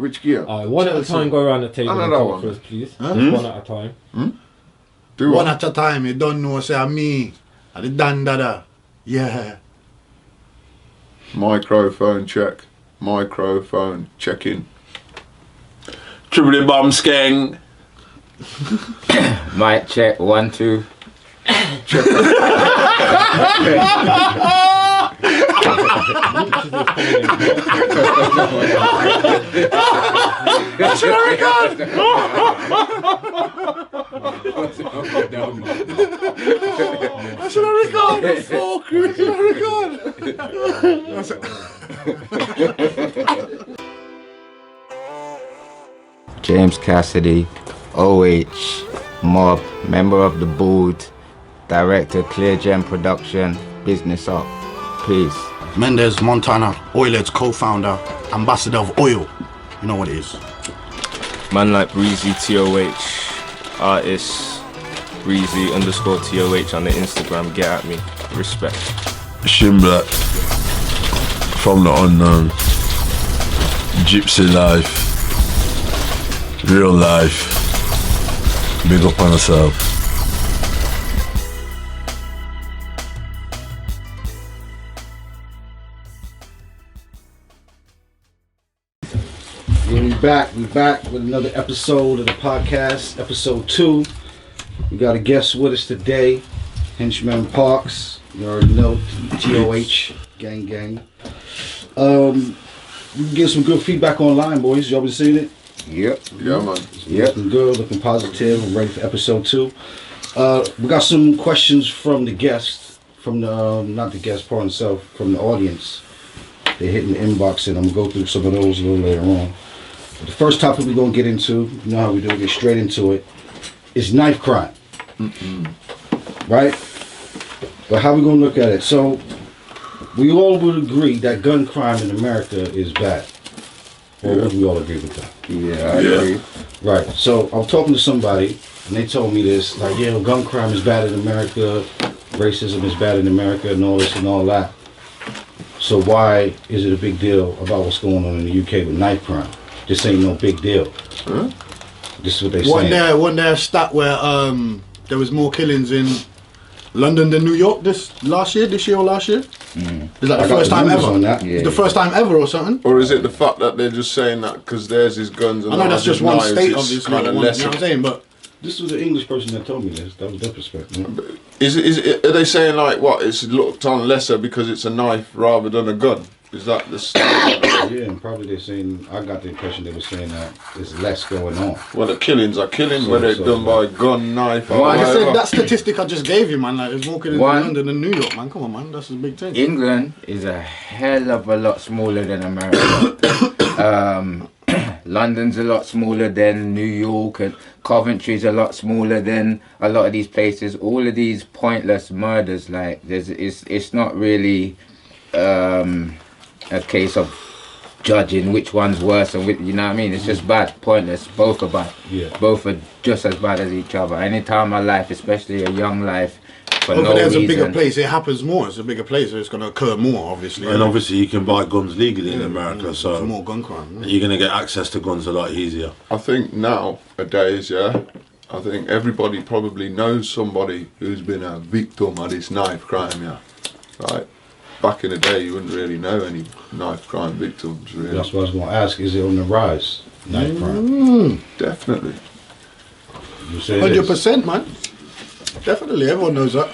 Which gear? One at a time, go around the table and talk first, please. Huh? One at a time. Do one at a time. You don't know, say, me. I did done that. Yeah. Microphone check. Microphone checking. Triple bomb skeng. Mic check, 1, 2. Check. Should I record? Should I record? Fuck, should I record? James Cassidy, OH, Mob, member of the board, director, Clear Gem Production, business up. Peace. Mendez Montana, Oilheads co-founder, ambassador of oil. You know what it is. Man like Breezy TOH, artist Breezy_TOH on the Instagram. Get at me. Respect. Shin Black, from the unknown. Gypsy life. Real life. Big up on yourself. Yeah, we back with another episode of the podcast, episode 2. We got a guest with us today, Henchman Parks. You already know, TOH, gang. We can get some good feedback online, boys. Y'all been seeing it? Yep. Yeah, man. Yep. Looking good, looking positive. I'm ready for episode 2. We got some questions from the guests, from the, not the guest part himself, from the audience. They're hitting the inbox and I'm going to go through some of those a little later on. But the first topic we're going to get into, you know how we do, get straight into it, is knife crime. Right? But how we going to look at it? So, we all would agree that gun crime in America is bad. Or would we all agree with that? Yeah, I agree. Right. So I was talking to somebody, and they told me this, like, yeah, gun crime is bad in America, racism is bad in America, and all this and all that. So why is it a big deal about what's going on in the UK with knife crime? This ain't no big deal. Huh? This is what they saying. Wasn't there a stat where there was more killings in London than New York this year or last year? Is that the first time ever? Yeah. It's the first time ever or something? Or is it the fact that they're just saying that because theirs is guns and I know that's just one state, obviously. Kind of less. You know what I'm saying? But this was an English person that told me this. That was their perspective. Are they saying like what? It's looked on lesser because it's a knife rather than a gun? Is that the standard? Yeah, and probably they're saying, I got the impression they were saying that there's less going on. Well, the killings are killing, whether they're done by gun, knife, or I just whatever. said that statistic I just gave you, man. Like, there's more killings in London than New York, man. Come on, man. That's a big thing. England is a hell of a lot smaller than America. London's a lot smaller than New York, and Coventry's a lot smaller than a lot of these places. All of these pointless murders, like, it's not really a case of judging which one's worse and which, you know what I mean? It's just bad, pointless. Both are bad. Yeah. Both are just as bad as each other. Any time in my life, especially a young life, for no there's reason. a bigger place. It happens more. It's a bigger place, so it's going to occur more, obviously. And obviously you can buy guns legally in America, so there's more gun crime. you're going to get access to guns a lot easier. I think nowadays, I think everybody probably knows somebody who's been a victim of this knife crime, right? Back in the day, you wouldn't really know any knife crime victims, really. That's what I was going to ask. Is it on the rise, knife crime? Definitely. You say 100%, man. Definitely, everyone knows that.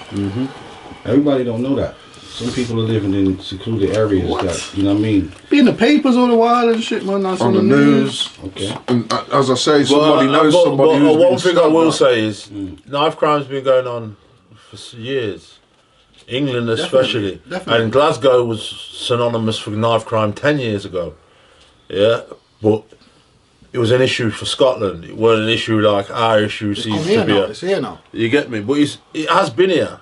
Everybody don't know that. Some people are living in secluded areas that, you know what I mean? Be in the papers all the while and shit, man. That's On the news. Okay. And as I say, somebody knows somebody who's been one thing I will stabbed. say is knife crime's been going on for years. England especially. Definitely. And Glasgow was synonymous for knife crime 10 years ago. Yeah, but it was an issue for Scotland. It wasn't an issue like our issue seems to be. It's here now. You get me? But it has been here.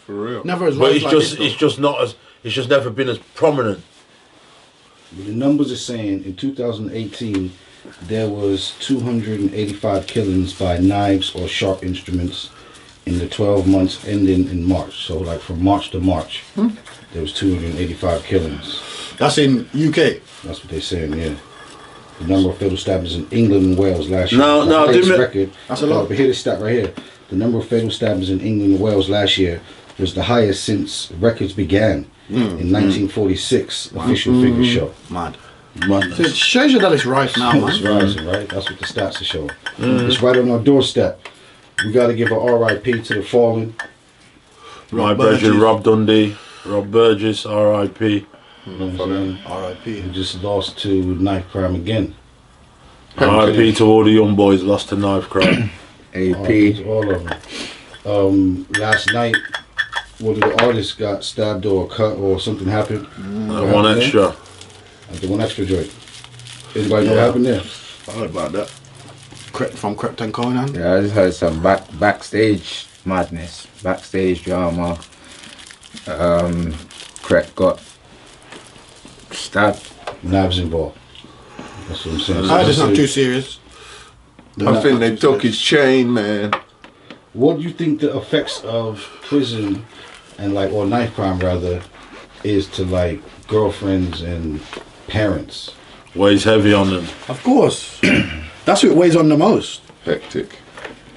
For real. Never as But well. it's just never been as prominent. The numbers are saying in 2018 there was 285 killings by knives or sharp instruments in the 12 months ending in March. So like from March to March, there was 285 killings. That's in UK. That's what they're saying, yeah. The number of fatal stabbings in England and Wales last year. No, the highest didn't record. That's a lot. But hear this stat right here. The number of fatal stabbings in England and Wales last year was the highest since records began in 1946. Official figures show. Mad. So it shows you that it's rife now, man. It's rising, right? That's what the stats are showing. It's right on our doorstep. We got to give a RIP to the fallen. My brethren, Rob Dundee, Rob Burgess, R.I.P. You know what I'm saying? R.I.P. We just lost to knife crime again. R.I.P. to all the young boys lost to knife crime. RIP AP. to all of them. Last night, one of the artists got stabbed or cut or something happened. One extra. At the one extra joint. Anybody know what happened there? I heard about that. From Krypton Conan. Yeah, I just heard some backstage madness, backstage drama. Crep got stabbed. Knives involved. That's what I'm saying. I heard it's not too serious. I think they took his chain, man. What do you think the effects of prison and like, or knife crime rather, is to like girlfriends and parents? Weighs heavy on them. Of course. That's what weighs on the most. Hectic.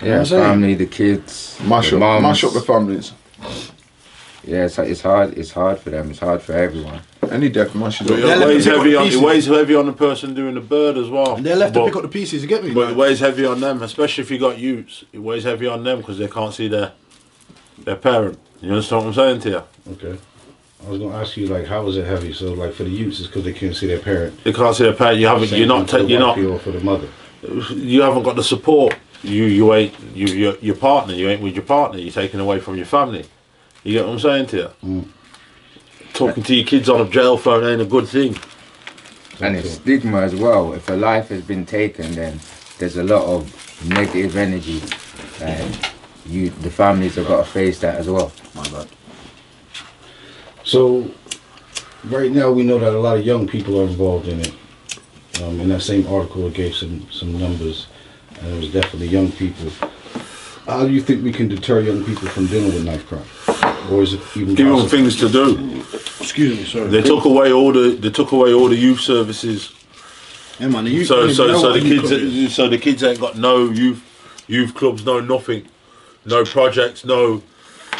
Yeah, I'm saying? family, the kids, Mash the up, mums. mash up the families. Yeah, it's hard. It's hard for them. It's hard for everyone. Any death mashes up. It left weighs to pick up heavy the on. It pieces. weighs heavy on the person doing the bird as well. They're left to But- pick up the pieces, you get me? But it Like, weighs heavy on them, especially if you got youths. It weighs heavy on them because they can't see their parent. You understand what I'm saying to you? Okay. I was gonna ask you like, how is it heavy? So like for the youths, it's because they can't see their parent. They can't see their parent. You haven't. Same You're not. thing for the You're not. wifey or for the mother. You haven't got the support. You ain't. Your partner. You ain't with your partner. You're taken away from your family. You get what I'm saying to you? Talking to your kids on a jail phone ain't a good thing. And it's stigma as well. If a life has been taken, then there's a lot of negative energy, and the families have got to face that as well. my bad. So right now we know that a lot of young people are involved in it. In that same article, it gave some numbers, and it was definitely young people. How do you think we can deter young people from dealing with knife crime? Or is it even Give them possible? things to do. Excuse me, sorry. They took away all the youth services. Yeah, man, the So youth the kids ain't got no youth clubs, no nothing, no projects, no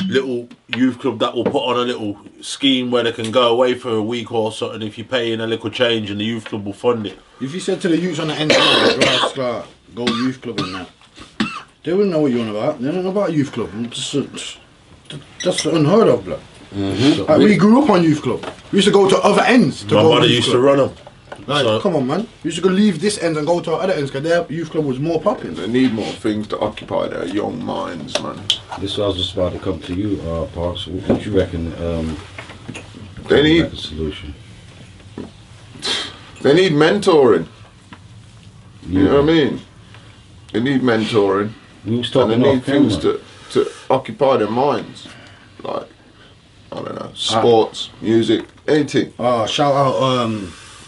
little youth club that will put on a little scheme where they can go away for a week or something if you pay in a little change and the youth club will fund it. If you said to the youths on the end, go youth club and that, they wouldn't know what you're on about. They don't know about youth club. That's unheard of, blood. Like, we grew up on youth club. We used to go to other ends. My mother used to run them. Like, So- come on, man. We used to go leave this end and go to other ends because their youth club was more popping. They need more things to occupy their young minds, man. This is what I was just about to come to you, Parks. What you reckon? They need the solution. they need mentoring. You know what I Yeah. mean? They need mentoring, We was and talking they need off things camera. to occupy their minds, like I don't know, sports, music, anything. Shout out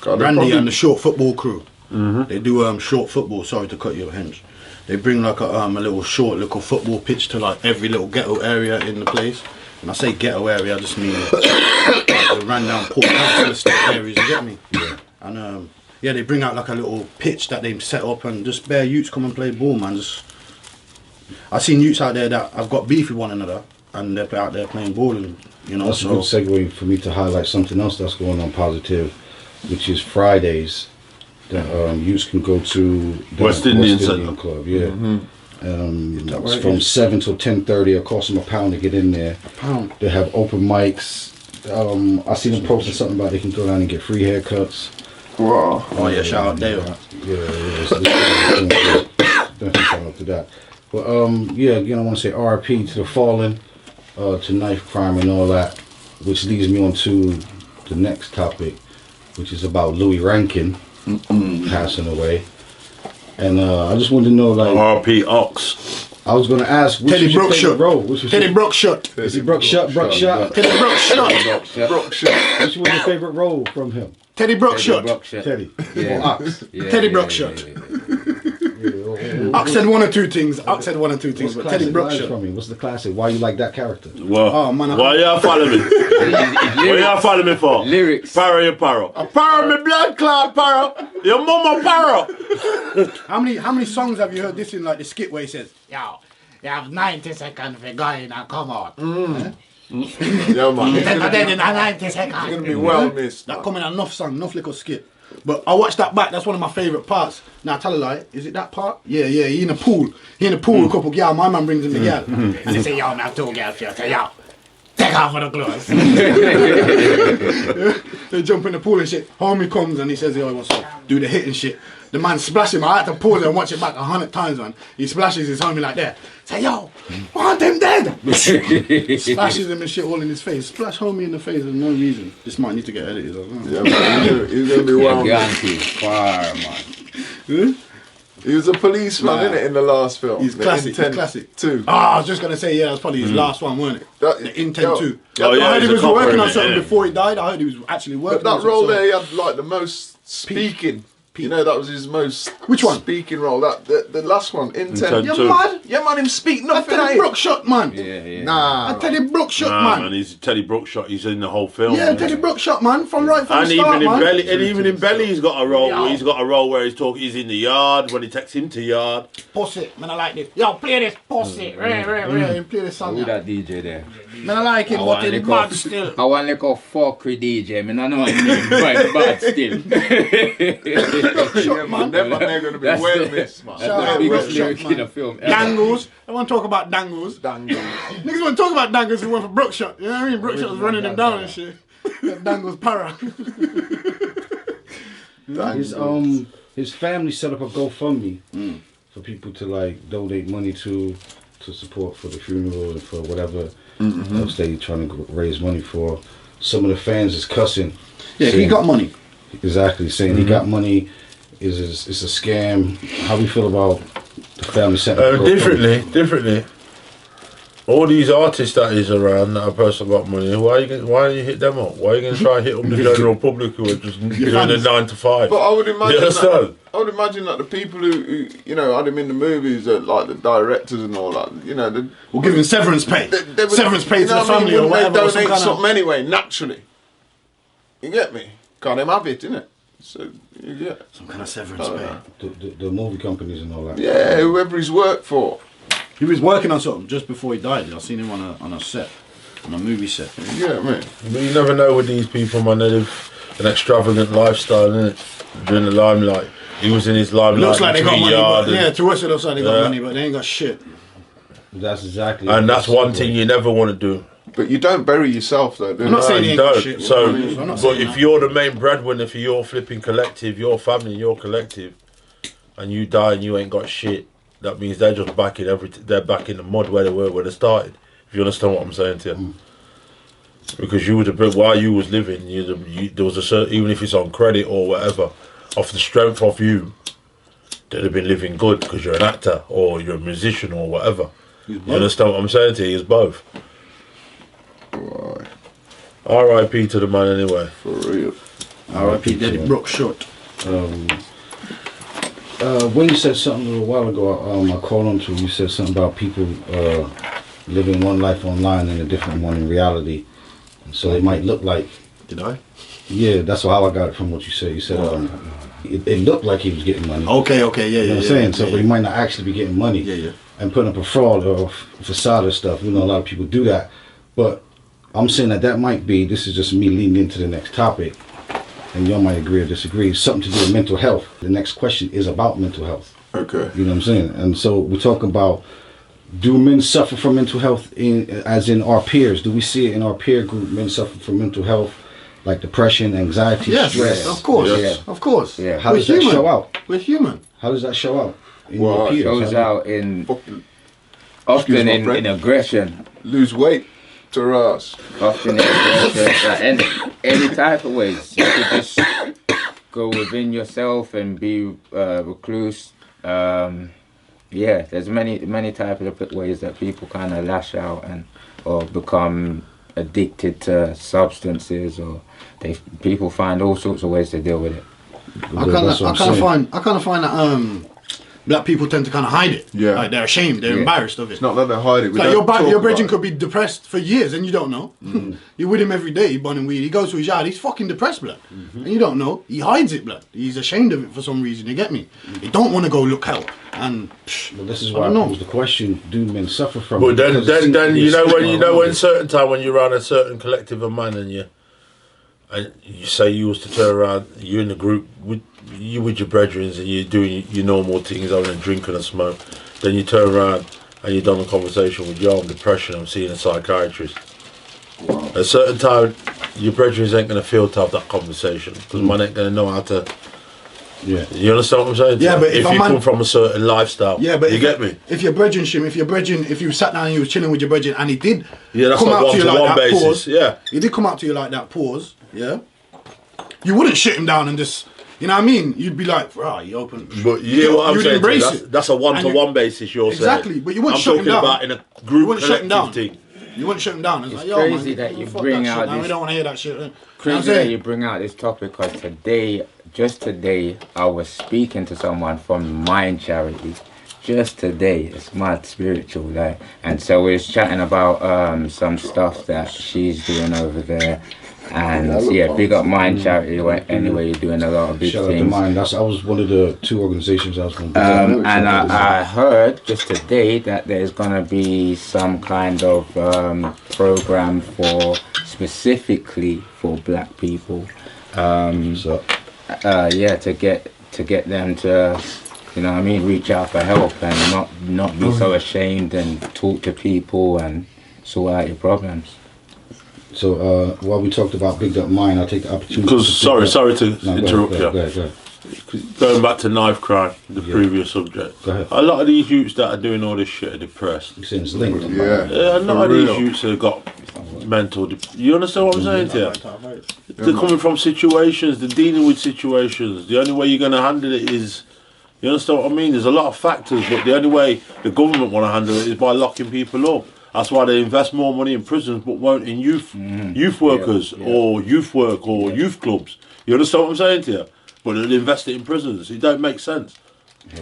God, they Randy probably- and the short football crew. They do short football. Sorry to cut you, Hinge. They bring like a little short little football pitch to like every little ghetto area in the place. When I say ghetto area, I just mean like the rundown Port Council estate areas. You get me? Yeah. And yeah, they bring out like a little pitch that they set up, and just bare youths come and play ball, man. Just I've seen youths out there that have got beef with one another, and they're out there playing ball, and you know. That's a good segue for me to highlight something else that's going on positive, which is Fridays. That youths can go to the West Indian Centre. Club. Yeah. It's from 7 till 10:30. It costs them £1 to get in there. £1. They have open mics. I see them posting something about they can go down and get free haircuts. Wow. Oh yeah, shout out Dale. Yeah. So definitely shout out to that. But yeah, again, I want to say RIP to the fallen, to knife crime and all that, which leads me on to the next topic, which is about Louis Rankin passing away. And I just wanted to know, like, RP Ox. I was going to ask, which Teddy was your Brooks favorite shot. role? Which was Teddy your, Brooks shot. is it Brooks shot? Brooks shot? Teddy Brooks shot. Which was your favorite role from him? Teddy Brooks shot. Teddy. Yeah. Or Ox. Yeah, Teddy yeah, Brooks yeah, shot. yeah, yeah. Uck said one or two things. But Teddy Brookshire. From me? What's the classic? Why you like that character? Well, Oh, man, why y'all follow me? What y'all follow me for? Lyrics. Paro, you paro. A paro, me blood clot paro. Your mama paro. How many songs have you heard this in, like the skit where he says, "Yo, you have 90 seconds for going and come out." Yeah, man. Then in 90 seconds. It's gonna be well missed. That coming out enough song, enough little skit. But I watched that back. That's one of my favourite parts. Now tell a lie. Is it that part? Yeah. He in the pool. With a couple girl. My man brings him the girl, and they say, "Yo, man, 2 girls here." Say, "Yo, take off for the clothes." They jump in the pool and shit. Homie comes and he says, "Yo, he wants to do the hit and shit." The man splash him. I had to pause it and watch it back 100 times, man. He splashes his homie like that. Say, "Yo, want him dead?" Splashes him and shit all in his face. Splash homie in the face for no reason. This might need to get edited. Yeah, man. He's gonna be well missed. Fire, man. He was a policeman, innit, in the last film. He's classic. Intent He's classic. 2. I was just gonna say, yeah, that's probably his last one, wasn't it? The Intent 2. Oh, yeah, I heard he he's a was copper, working on innit, something yeah. before he died. I heard he was actually working But on that something. role there, he had like the most speaking. You know, that was his most Which one? speaking role. That the last one, Intent. Intent You're 2. mad? Yeah, man, him speak I nothing. Teddy ain't. Brookshire, man. Yeah. Nah. I Teddy Brookshire, Nah, man, man. he's Teddy Brookshire. He's in the whole film. Yeah, man. Teddy Brookshire, man. From right from And the start, even in man. Belly, and even in Belly, he's got a role. Yo. He's got a role where he's talking. He's in the yard when he takes him to yard. Pussy, man, I like this. Yo, play this pussy. Right. Play this song. Who Yeah. that DJ there? Man, I like him, but he's mad still. I want like a fuckery DJ, man. I know what I mean, but bad still. Yeah, man, they're gonna be That's well the- missed, man. That's Shout the out biggest Brookshire, lyric man. in a film ever. Dangles. I want to talk about Dangles. Dangles. Niggas want to talk about Dangles who went for Brookshire. You know what I mean? Brookshire was running him down and shit. Dangles para. His family set up a GoFundMe for people to like donate money to support for the funeral and for whatever else they trying to raise money for. Some of the fans is cussing. Yeah, he got money. Exactly, saying he got money. It's a scam. How we feel about the family setting up GoFundMe? Differently. All these artists that is around that a person got money, why you hit them up? Why are you going to try and hit up the general public who are just doing the 9 to 5? But I would imagine You understand? I would imagine that the people who you know had him in the movies, like the directors and all that, you know, We'll give him severance pay. they would, Severance pay you to know the what I mean? family or Wouldn't whatever. they Or some donate kind something of... anyway, naturally. You get me? Can't them have it, innit? So you get Some kind of severance pay. The movie companies and all that. yeah, whoever he's worked for. He was working on something just before he died. I seen him on a set, on a movie set. You get me? But you never know with these people, man. They live an extravagant lifestyle, innit? During the limelight. He was in his limelight. Looks like they got money, but, yeah, and to us it looks like they got money, but they ain't got shit. That's exactly. that's one thing you never want to do. But you don't bury yourself though, do I'm not you? saying he You ain't got don't. shit. So, I'm not but saying if that. you're the main breadwinner for your flipping collective, your family, your collective, and you die and you ain't got shit, that means they're just back in they're back in the mud where they were when they started. If you understand what I'm saying to you, because you would have been while you was living, there was a certain, even if it's on credit or whatever, off the strength of you, they'd have been living good because you're an actor or you're a musician or whatever. You understand what I'm saying to you? It's both. Right, R.I.P. to the man anyway. for real. R.I.P. Teddy Brookshire. When you said something a little while ago, I called on to you said something about people living one life online and a different one in reality. And so it might look like. Did I? Yeah, that's how I got it from what you said. You said it looked like he was getting money. Okay, yeah, You know what I'm saying? So but he might not actually be getting money. Yeah. And putting up a fraud or facade or stuff. We know a lot of people do that. But I'm saying that might be, this is just me leading into the next topic, and y'all might agree or disagree, something to do with mental health. The next question is about mental health. Okay. You know what I'm saying? And so we're talking about, do men suffer from mental health as in our peers? Do we see it in our peer group, men suffer from mental health, like depression, anxiety, Yes, stress? of course. Yeah. Of course. Yeah. How does that show out? We're human. How does that show out in Well, your peers? Shows out in Fucking often my in friend. aggression. lose weight to us. Often in aggression. Any type of ways. You could just go within yourself and be recluse. Yeah, there's many types of ways that people kind of lash out or become addicted to substances, or people find all sorts of ways to deal with it. I kind of find that black people tend to kind of hide it. Yeah. Like they're ashamed, they're embarrassed of it. It's not that they hide it. We Like don't your talk brethren about could be depressed for years and you don't know. You're with him every day, burning weed. He goes to his yard, he's fucking depressed, blood. And you don't know. He hides it, blood. He's ashamed of it for some reason, you get me? He don't want to go look help. And Well, this is why I posed the question: do men suffer from But it? then, Because it seems to then be you a know when stigma you know around when it. certain time when you're around a certain collective of man and you say you was to turn around, you're in a group with your brethren and you're doing your normal things, having a drink and a smoke. Then you turn around and you're done a conversation with yo, I'm depression, I'm seeing a psychiatrist. At a certain time, your brethren ain't gonna feel to have that conversation because man ain't gonna know how to. Yeah. You understand what I'm saying? Yeah, but if you come from a certain lifestyle, yeah, but you get me. If your brethren, if you sat down and you was chilling with your brethren and he did That's come like out to you like one-to-one that basis. pause, Yeah. he did come out to you like that pause, yeah, you wouldn't shut him down and just, you know what I mean? You'd be like, right, you open. But you know what I'm you'd saying? embrace That's, it. that's a one-to-one basis. You're Exactly, saying. but you wouldn't I'm shut him talking down. about in a You group wouldn't shut him collective down. thing. You wouldn't shut him down. It's, It's like, yo, crazy man, that you fuck bring that out shit, man. this- We don't want to hear that shit. You know what I'm Crazy that saying? you bring out this topic because just today, I was speaking to someone from Mind Charity. Just today, it's mad spiritual, like, and so we was chatting about some stuff that she's doing over there, and yeah, big up Mind Charity. Anyway, you're doing a lot of big Shout out to things. mine. I was one of the 2 organizations I was going to And I heard just today that there's gonna be some kind of program specifically for black people. So, To get them to, you know what I mean, reach out for help and not be so ashamed and talk to people and sort out your problems. so while we talked about Big Up Mine, I'll take the opportunity. Because sorry to No, interrupt you. go ahead. Going back to knife crime, the previous subject. Go ahead. A lot of these youths that are doing all this shit are depressed. You saying it's linked. Yeah. A lot of For these real. youths have got mental. You understand what I'm saying to you? They're coming from situations. They're dealing with situations. The only way you're going to handle it is. You understand what I mean? There's a lot of factors, but the only way the government want to handle it is by locking people up. That's why they invest more money in prisons, but won't in youth workers or youth work or youth clubs. You understand what I'm saying to you? But they'll invest it in prisons. It don't make sense.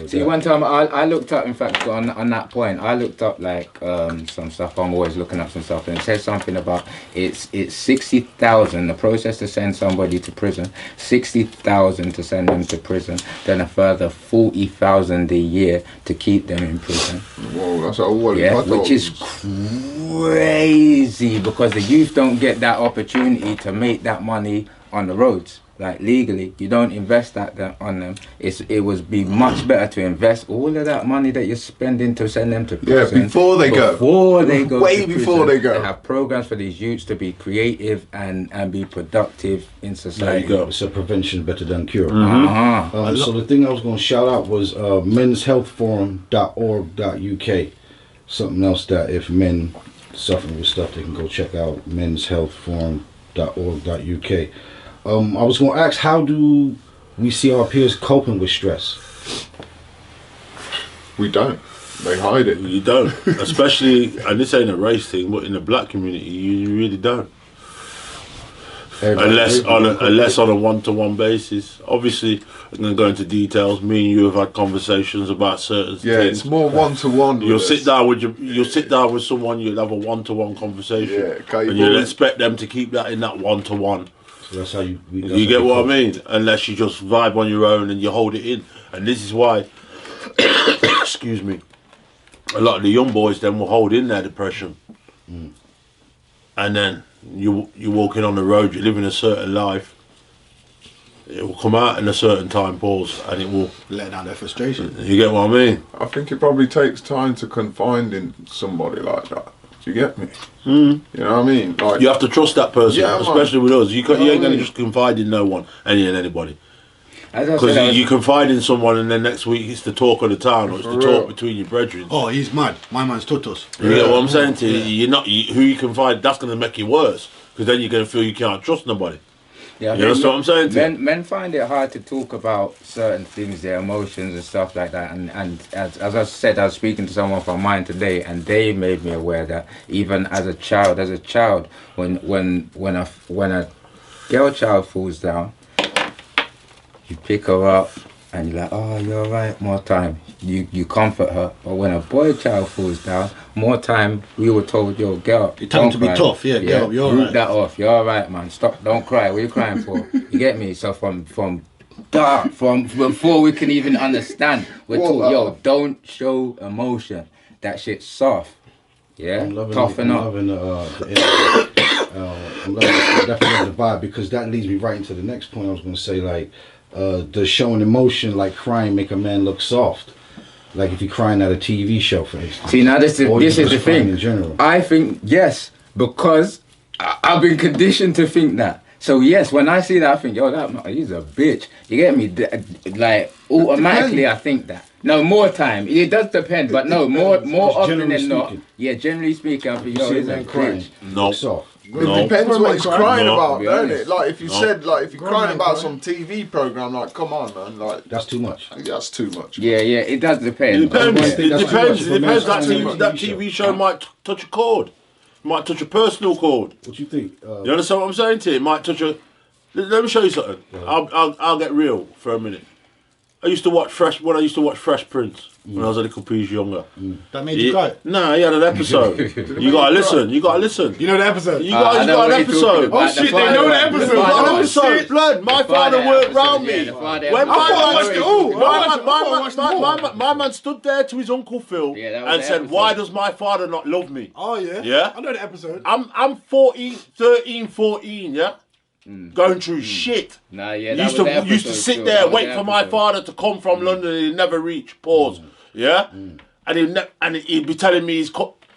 See, one time I looked up, in fact, on that point, I looked up like some stuff. I'm always looking up some stuff, and it says something about it's 60,000. The process to send somebody to prison, 60,000 to send them to prison, then a further 40,000 a year to keep them in prison. Whoa, that's all. Yeah, which is crazy because the youth don't get that opportunity to make that money on the roads. Like legally, you don't invest that on them. It would be much better to invest all of that money that you're spending to send them to prison. Yeah, before they go. Way to before prison. they go. They have programs for these youths to be creative and be productive in society. There you go. So prevention better than cure. Uh-huh. So the thing I was going to shout out was menshealthforum.org.uk. Something else that if men suffering with stuff, they can go check out menshealthforum.org.uk. I was going to ask, how do we see our peers coping with stress? We don't. They hide it. You don't. Especially, and this ain't a race thing, but in the black community, you really don't. Unless on a one-to-one basis. Obviously, I'm going to go into details. Me and you have had conversations about certain Yeah, things. it's more one-to-one. You'll sit down with someone. You'll have a one-to-one conversation, Yeah, okay, and you'll boy. expect them to keep that in that one-to-one. So that's how you. You get what I mean? Unless you just vibe on your own and you hold it in. And this is why, excuse me, a lot of the young boys then will hold in their depression. And then you're walking on the road, you're living a certain life. It will come out in a certain time pause and it will Let down their frustration. You get what I mean? I think it probably takes time to confide in somebody like that. Do you get me? Mm. You know what I mean? Like, You have to trust that person, Yeah, man. especially with us. You ain't know what I going to mean? just confide in no one, anybody. As I said, Because you confide in someone and then next week it's the talk of the town or it's the For talk real. between your brethren. Oh, he's mad. My man's tutus. You get what I'm saying to you? You're not, who you confide, that's going to make you worse. Because then you're going to feel you can't trust nobody. Yeah, You understand what I'm saying to you? men find it hard to talk about certain things, their emotions and stuff like that. And as I said, I was speaking to someone from mine today, and they made me aware that even as a child, when a girl child falls down, you pick her up, and you're like, oh, you're alright, more time. You comfort her. But when a boy child falls down, more time we were told, yo, get up. You tell him to be tough, get up, you're alright. Root that off, you're alright, man. Stop, don't cry. What are you crying for? You get me? So from before we can even understand, we're taught, yo, don't show emotion. That shit's soft. Yeah, toughen up. I'm definitely the vibe, because that leads me right into the next point I was going to say. Like, does showing emotion, like crying, make a man look soft? Like if you're crying at a TV show, for instance. See, now this is the thing. In general, I think yes, because I've been conditioned to think that. So yes, when I see that, I think, yo, he's a bitch. You get me? Like automatically, I think that. No, more time. It does depend, but no, more often than not. Yeah, generally speaking, I think, yo, he's a bitch. No. It depends what he's crying about, don't it? Like if you said, like if you're crying about some TV program, like come on, man, like that's too much. That's too much. Yeah, it does depend. It depends. That TV show might touch a chord. Might touch a personal chord. What you think? You understand what I'm saying to you? It might touch a. Let me show you something. I'll get real for a minute. I used to watch Fresh Prince when I was a little piece younger. That made you cry? No, he had an episode. You gotta listen. You know the episode? You got an episode. Oh shit, they know the episode. You got an episode. Blood. My father worked round me. When my man stood there to his Uncle Phil and said, "Why does my father not love me?" Oh yeah. Yeah. I know the episode. I'm 14, yeah. Going through shit. Nah, yeah, used to sit there, wait for my father to come from London, and he'd never reach. Pause. Yeah, and he'd be telling me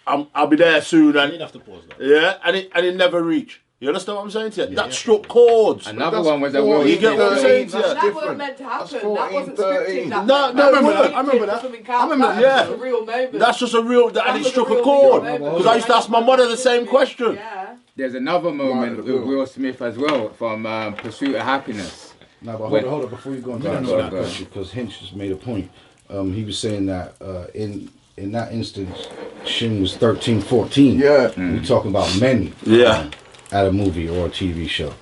I'll be there soon, and you'd have to pause that. Yeah, and he'd never reach. You understand what I'm saying to you? That struck chords. Another one was you get what I'm saying to you? That wasn't meant to happen. That wasn't scripted. No, I remember that. Yeah, a real moment. That's just a real, and it struck a chord. Because I used to ask my mother the same question. Yeah. There's another moment with Will Smith as well from Pursuit of Happiness. No, but hold up before you go into that question, because Hinch just made a point. He was saying that in that instance, Shin was 13, 14. Yeah. We're talking about men. Yeah. At a movie or a TV show.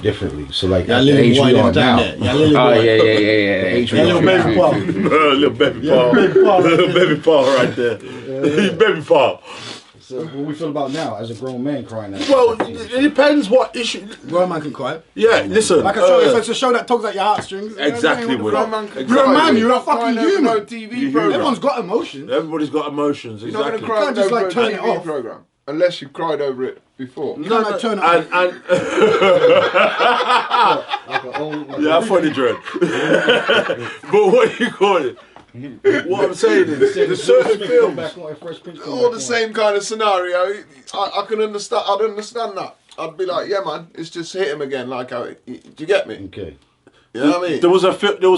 Differently. So like at the age we are now. Yeah, little baby paw. Little baby paw right there. Baby paw. So what we feel about now as a grown man crying at Well, it depends what issue. Grown man can cry. Yeah, listen. Like a show, if it's a show that tugs at your heartstrings. Exactly. Grown man, you're a fucking human. TV program. Everyone's got emotions. Everybody's got emotions. You're not Exactly. going to cry just, over like, a turn it TV off. program unless you cried over it before. You can't like turn it off. And yeah, funny dread. But what you call it? What I'm saying is, the certain films, all the same kind of scenario. I can understand. I'd understand that. I'd be like, yeah, man, it's just hit him again. Like, do you get me? Okay. You know what I mean? There was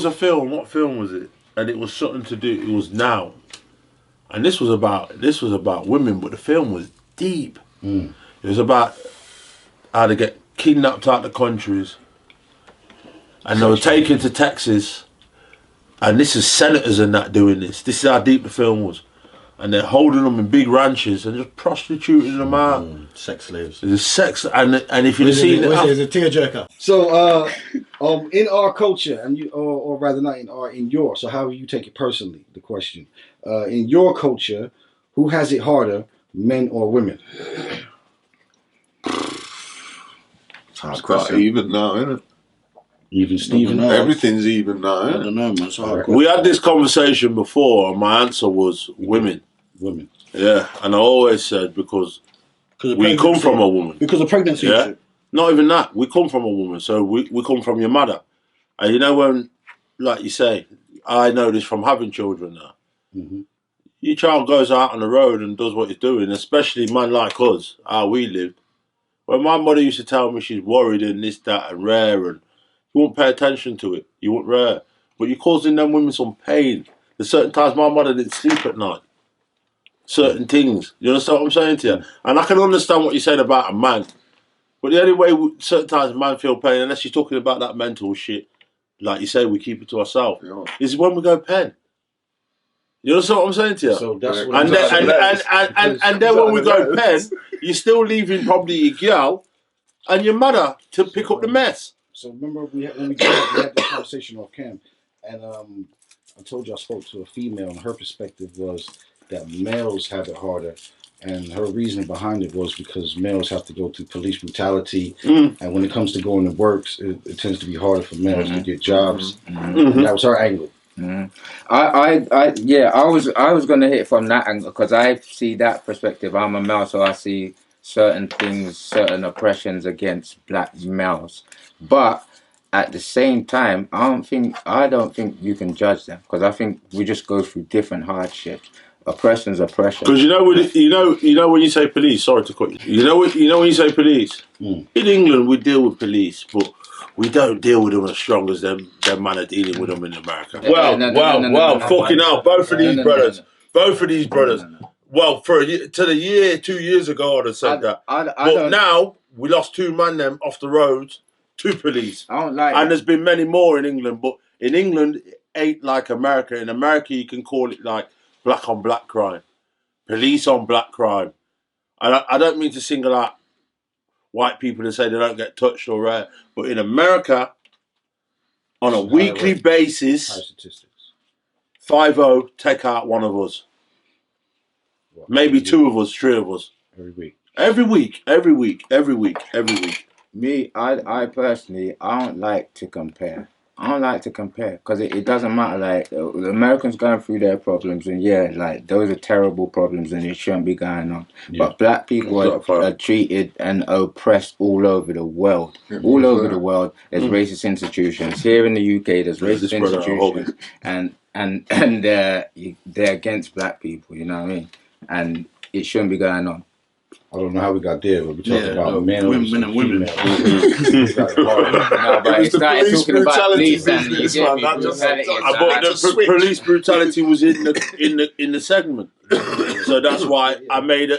a film. What film was it? And it was something to do. It was Now, and this was about women, but the film was deep. It was about how to get kidnapped out of the countries, and they were taken to Texas. And this is senators and that doing this. This is how deep the film was. And they're holding them in big ranches and just prostituting them out. Sex slaves. There's sex, and if you've seen it, it's a tearjerker. So, in our culture, and you, or rather not in your, so how you take it personally? The question, in your culture, who has it harder, men or women? It's quite even now, isn't it? Even Steven. Everything's even now. I don't know, man. So we had this conversation before, and my answer was women. Women. Yeah, and I always said because we come from a woman. Because of pregnancy. Yeah, not even that. We come from a woman, so we come from your mother. And you know when, like you say, I know this from having children now. Mm-hmm. Your child goes out on the road and does what he's doing, especially man like us, how we lived. When my mother used to tell me she's worried and this, that, and rare, and you won't pay attention to it. You won't rare. But you're causing them women some pain. There's certain times my mother didn't sleep at night. Certain things. You understand what I'm saying to you? And I can understand what you're saying about a man. But the only way certain times a man feel pain, unless you're talking about that mental shit, like you say, we keep it to ourselves, is when we go pen. You understand what I'm saying to you? So that's what and then when we go pen, you're still leaving probably your girl and your mother to pick up the mess. So remember when we had this conversation off cam, And I told you I spoke to a female, and her perspective was that males have it harder. And her reasoning behind it was because males have to go through police brutality, and when it comes to going to work, it tends to be harder for males to get jobs. And that was her angle. I was gonna hit from that angle because I see that perspective. I'm a male, so I see certain things, certain oppressions against black males. But at the same time, I don't think you can judge them because I think we just go through different hardships. Oppression's oppression. Because you know when you say police. Sorry to cut you. You know when you say police. In England, we deal with police, but we don't deal with them as strong as them man are dealing with them in America. Fucking hell! Both of these brothers. Well, to the year 2 years ago, I'd have said that. But now we lost 2 men them off the roads to police. I don't like. And there's been many more in England, but in England, it ain't like America. In America, you can call it like black on black crime, police on black crime. And I don't mean to single out white people and say they don't get touched or rare, but in America, on a weekly basis, 5-0 take out one of us. Maybe 2 of us, 3 of us. Every week. Me, I personally, I don't like to compare. Because it doesn't matter. Like, the Americans going through their problems, and like, those are terrible problems and it shouldn't be going on. But black people are treated and oppressed all over the world. All over the world, there's racist institutions. Here in the UK, there's racist institutions, and they're against black people. You know what I mean? And it shouldn't be going on. I don't know how we got there, but we're talking about men and women. No, but it started talking about police and the police brutality was in the segment, so that's why I made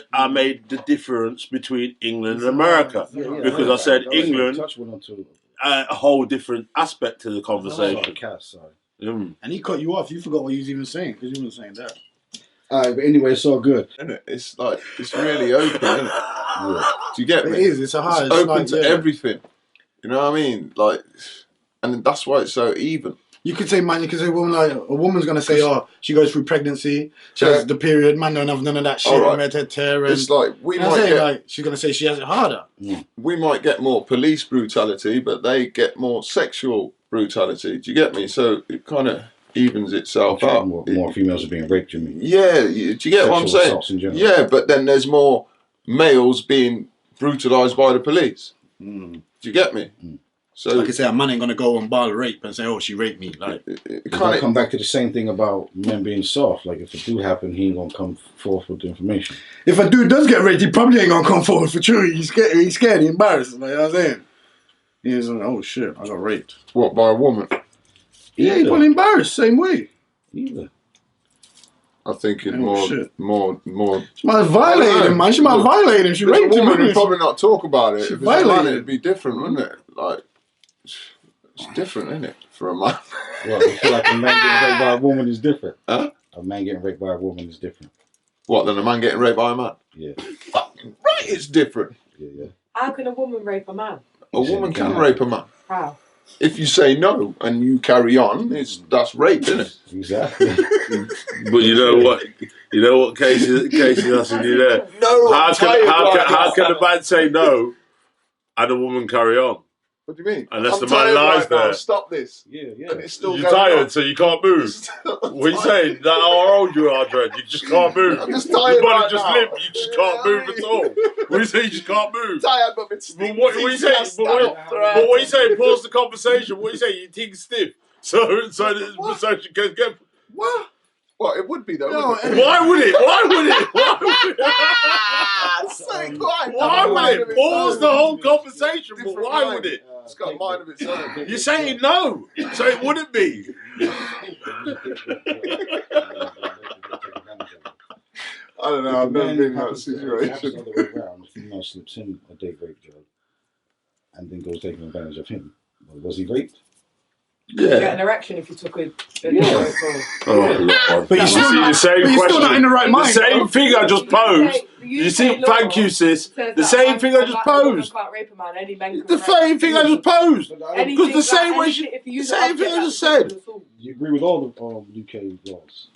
the difference between England and America, because I said England a whole different aspect to the conversation. And he cut you off. You forgot what you was even saying because you were saying that. Alright, but anyway, it's all good. It's like, it's really open, isn't it? Yeah. Do you get me? It is. It's open to everything. You know what I mean? Like, and that's why it's so even. You could say, man, a woman's gonna say, oh, she goes through pregnancy, she has the period, man don't have none of that shit. Right. It's like she's gonna say she has it harder. We might get more police brutality, but they get more sexual brutality. Do you get me? So it kind of evens itself out. More females are being raped, you mean? Yeah, do you get what I'm saying? Yeah, but then there's more males being brutalised by the police. Do you get me? So, like I say, a man ain't gonna go and bar rape and say, "Oh, she raped me." Like, it can't come back to the same thing about men being soft. Like, if it do happen, he ain't gonna come forth with the information. If a dude does get raped, he probably ain't gonna come forward for true. He's scared. He's embarrassed. Like, you know what I'm saying? He's like, "Oh shit, I got raped." What, by a woman? Yeah, he's probably embarrassed. Same way. Either. I think it's more. She might violate him, man. She might violate him. She raped him. A woman would probably not talk about it. She if it's a man, him. it'd be different, wouldn't it? Like, it's different, isn't it, for a man? Well, I feel like a man getting raped by a woman is different. Huh? A man getting raped by a woman is different. What, than a man getting raped by a man? Yeah. Fucking right, it's different. Yeah. How can a woman rape a man? A woman can rape a man. How? If you say no and you carry on, that's rape, isn't it? Exactly. But you know what, Casey asking you there. No. How can a man say no and a woman carry on? What do you mean? Unless the man lies there. Now. Stop this. Yeah. And it's still You're tired, so you can't move. What are you saying? That how old you are, Dred? You just can't move. I'm just tired. Your body right just now. limp. You just can't move at all. What are you saying? You just can't move. Tired, but it's But what are you saying? But what are you saying? Pause the conversation. What are you saying? You think stiff. So she can get. What? Well, it would be though. No, Why would it? Why would it? Why would it? Pause the whole conversation. But why would it? It's got a mind of its own. You're saying no, so it wouldn't be. I don't know. I've never been in that situation. The way around, the female slips him a date rape job and then goes taking advantage of him. Was he raped? get an erection if you took a Oh, but you see the same question. Still not in the right mind. The same thing I just posed. You see, thank you, sis. The same thing I just posed. The same thing I just posed. Because the same way, the same thing I just said. You agree with all the UK laws?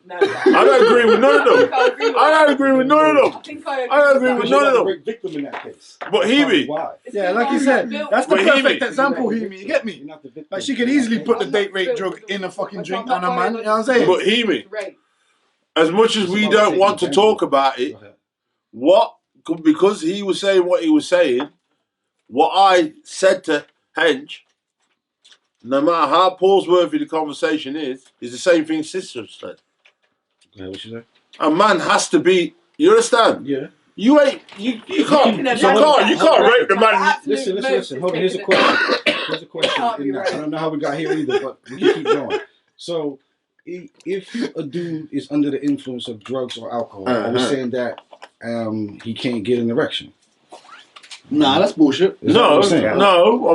No. I don't agree with none of them. I don't agree with none of them. I don't agree with none of them. Great victim in that case. But Hebe. Yeah, like you said, that's the perfect example, Hebe. You get me? Like she could easily put the date rape drug in a fucking drink on a man. You know what I'm saying? But Hebe, as much as we don't want to talk about it, because he was saying what he was saying, what I said to Hench, no matter how pause-worthy the conversation is the same thing sister said. Yeah, what you say? A man has to be. You understand? Yeah. You can't rape the man. Listen. Hold on. Here's a question. I don't know how we got here either, but we can keep going. So, if a dude is under the influence of drugs or alcohol, are we saying that he can't get an erection? Nah, that's bullshit. No, I'm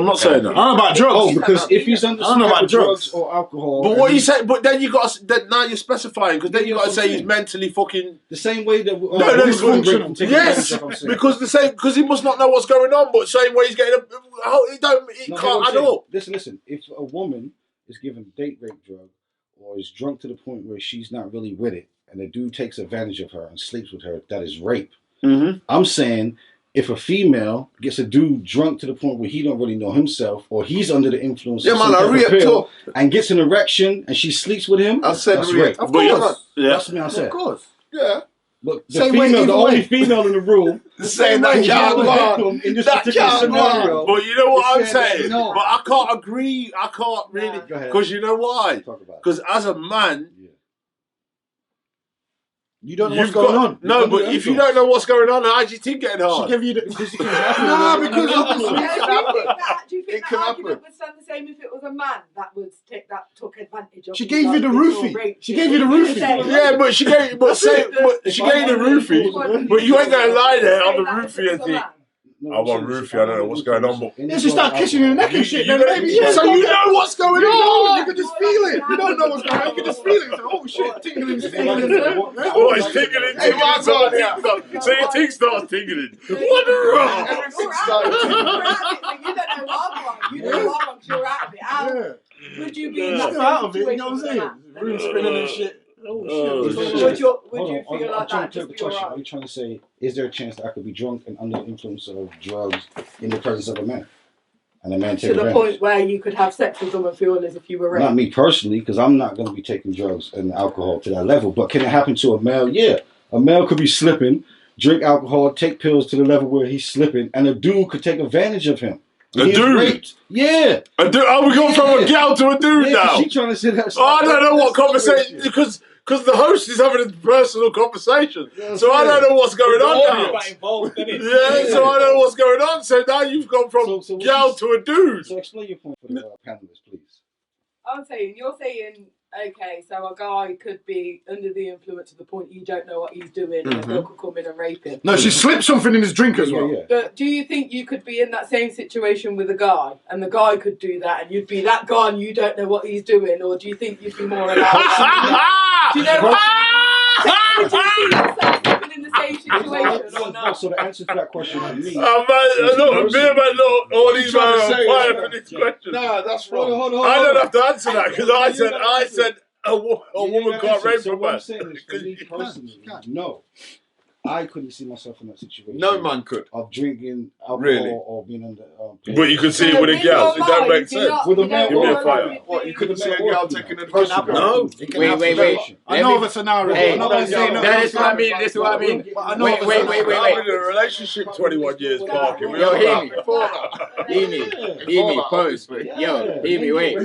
not saying that. I don't know about drugs. Oh, because if he's under drugs or alcohol, but what you say? But then you got now you're specifying because then you got to say he's mentally fucking the same way that yes, because he must not know what's going on. But same way he's getting it can't add up. Listen. If a woman is given a date rape drug or is drunk to the point where she's not really with it, and the dude takes advantage of her and sleeps with her, that is rape. Mm-hmm. I'm saying, if a female gets a dude drunk to the point where he don't really know himself, or he's under the influence of some type of pill and gets an erection and she sleeps with him, that's rape. Of course. That's what I said. Of course. Yeah. But the only female in the room saying that can't work in this particular scenario. But you know what I'm saying? No. But I can't agree. I can't really. Because you know why? Because as a man, you don't know what's going on. No, but if you don't know what's going on, how's your team getting hard? She gave you the... Do you think that argument would stand the same if it was a man that took advantage of? She gave you the roofie. She gave you the roofie. Yeah, but she gave the roofie. But you ain't gonna lie there on the roofie and think, I want roofie, I don't know what's going on. But if she start kissing you in the neck and shit, then maybe so you know what's going on. You can just feel it. You don't know what's going on. You can just feel it. Oh shit, tingling. Oh, it's tingling. So your ting starts tingling. What the wrong? Everything started tingling. You don't know what I'm wrong. You know what I'm wrong. You're out of it. How would you be in that out of it? You know what I'm saying? Room spinning and shit. Would you feel like that? Are you trying to say, is there a chance that I could be drunk and under the influence of drugs in the presence of a man? And a man take to the point where you could have sex with them and feel as if you were raped? Not me personally, because I'm not going to be taking drugs and alcohol to that level. But can it happen to a male? Yeah. A male could be slipping, drink alcohol, take pills to the level where he's slipping, and a dude could take advantage of him. A dude? Raped. Yeah. A dude? Are we going from a gal to a dude now? She trying to say that. I don't know what conversation, because the host is having a personal conversation. So I don't know what's going on now. So I don't know what's going on. So now you've gone from gal to a dude. So explain your point for the panelists, please. You're saying, okay, so a guy could be under the influence to the point you don't know what he's doing, and a girl could come in and rape him. No, she slipped something in his drink as well. Yeah. But do you think you could be in that same situation with a guy, and the guy could do that, and you'd be that guy and you don't know what he's doing, or do you think you'd be more allowed? Do you know what? Would you see yourself living in the same situation or not? So the answer to that question for me. All these men are quiet for this question. Nah, that's wrong. Hold on. I don't have to answer that because I said a woman can't rape so a what man. I'm saying is, for me personally, no. I couldn't see myself in that situation. No man could. Of drinking alcohol or being under. But you could see it with a girl. It don't make sense. With a man, what? You couldn't see a girl taking advantage of No. Wait. I know of a scenario. Hey, this is what I mean. This is what I mean. Wait. I'm in a relationship 21 years, Park. Yo, hear me. Pose. Yo, hear me. Wait.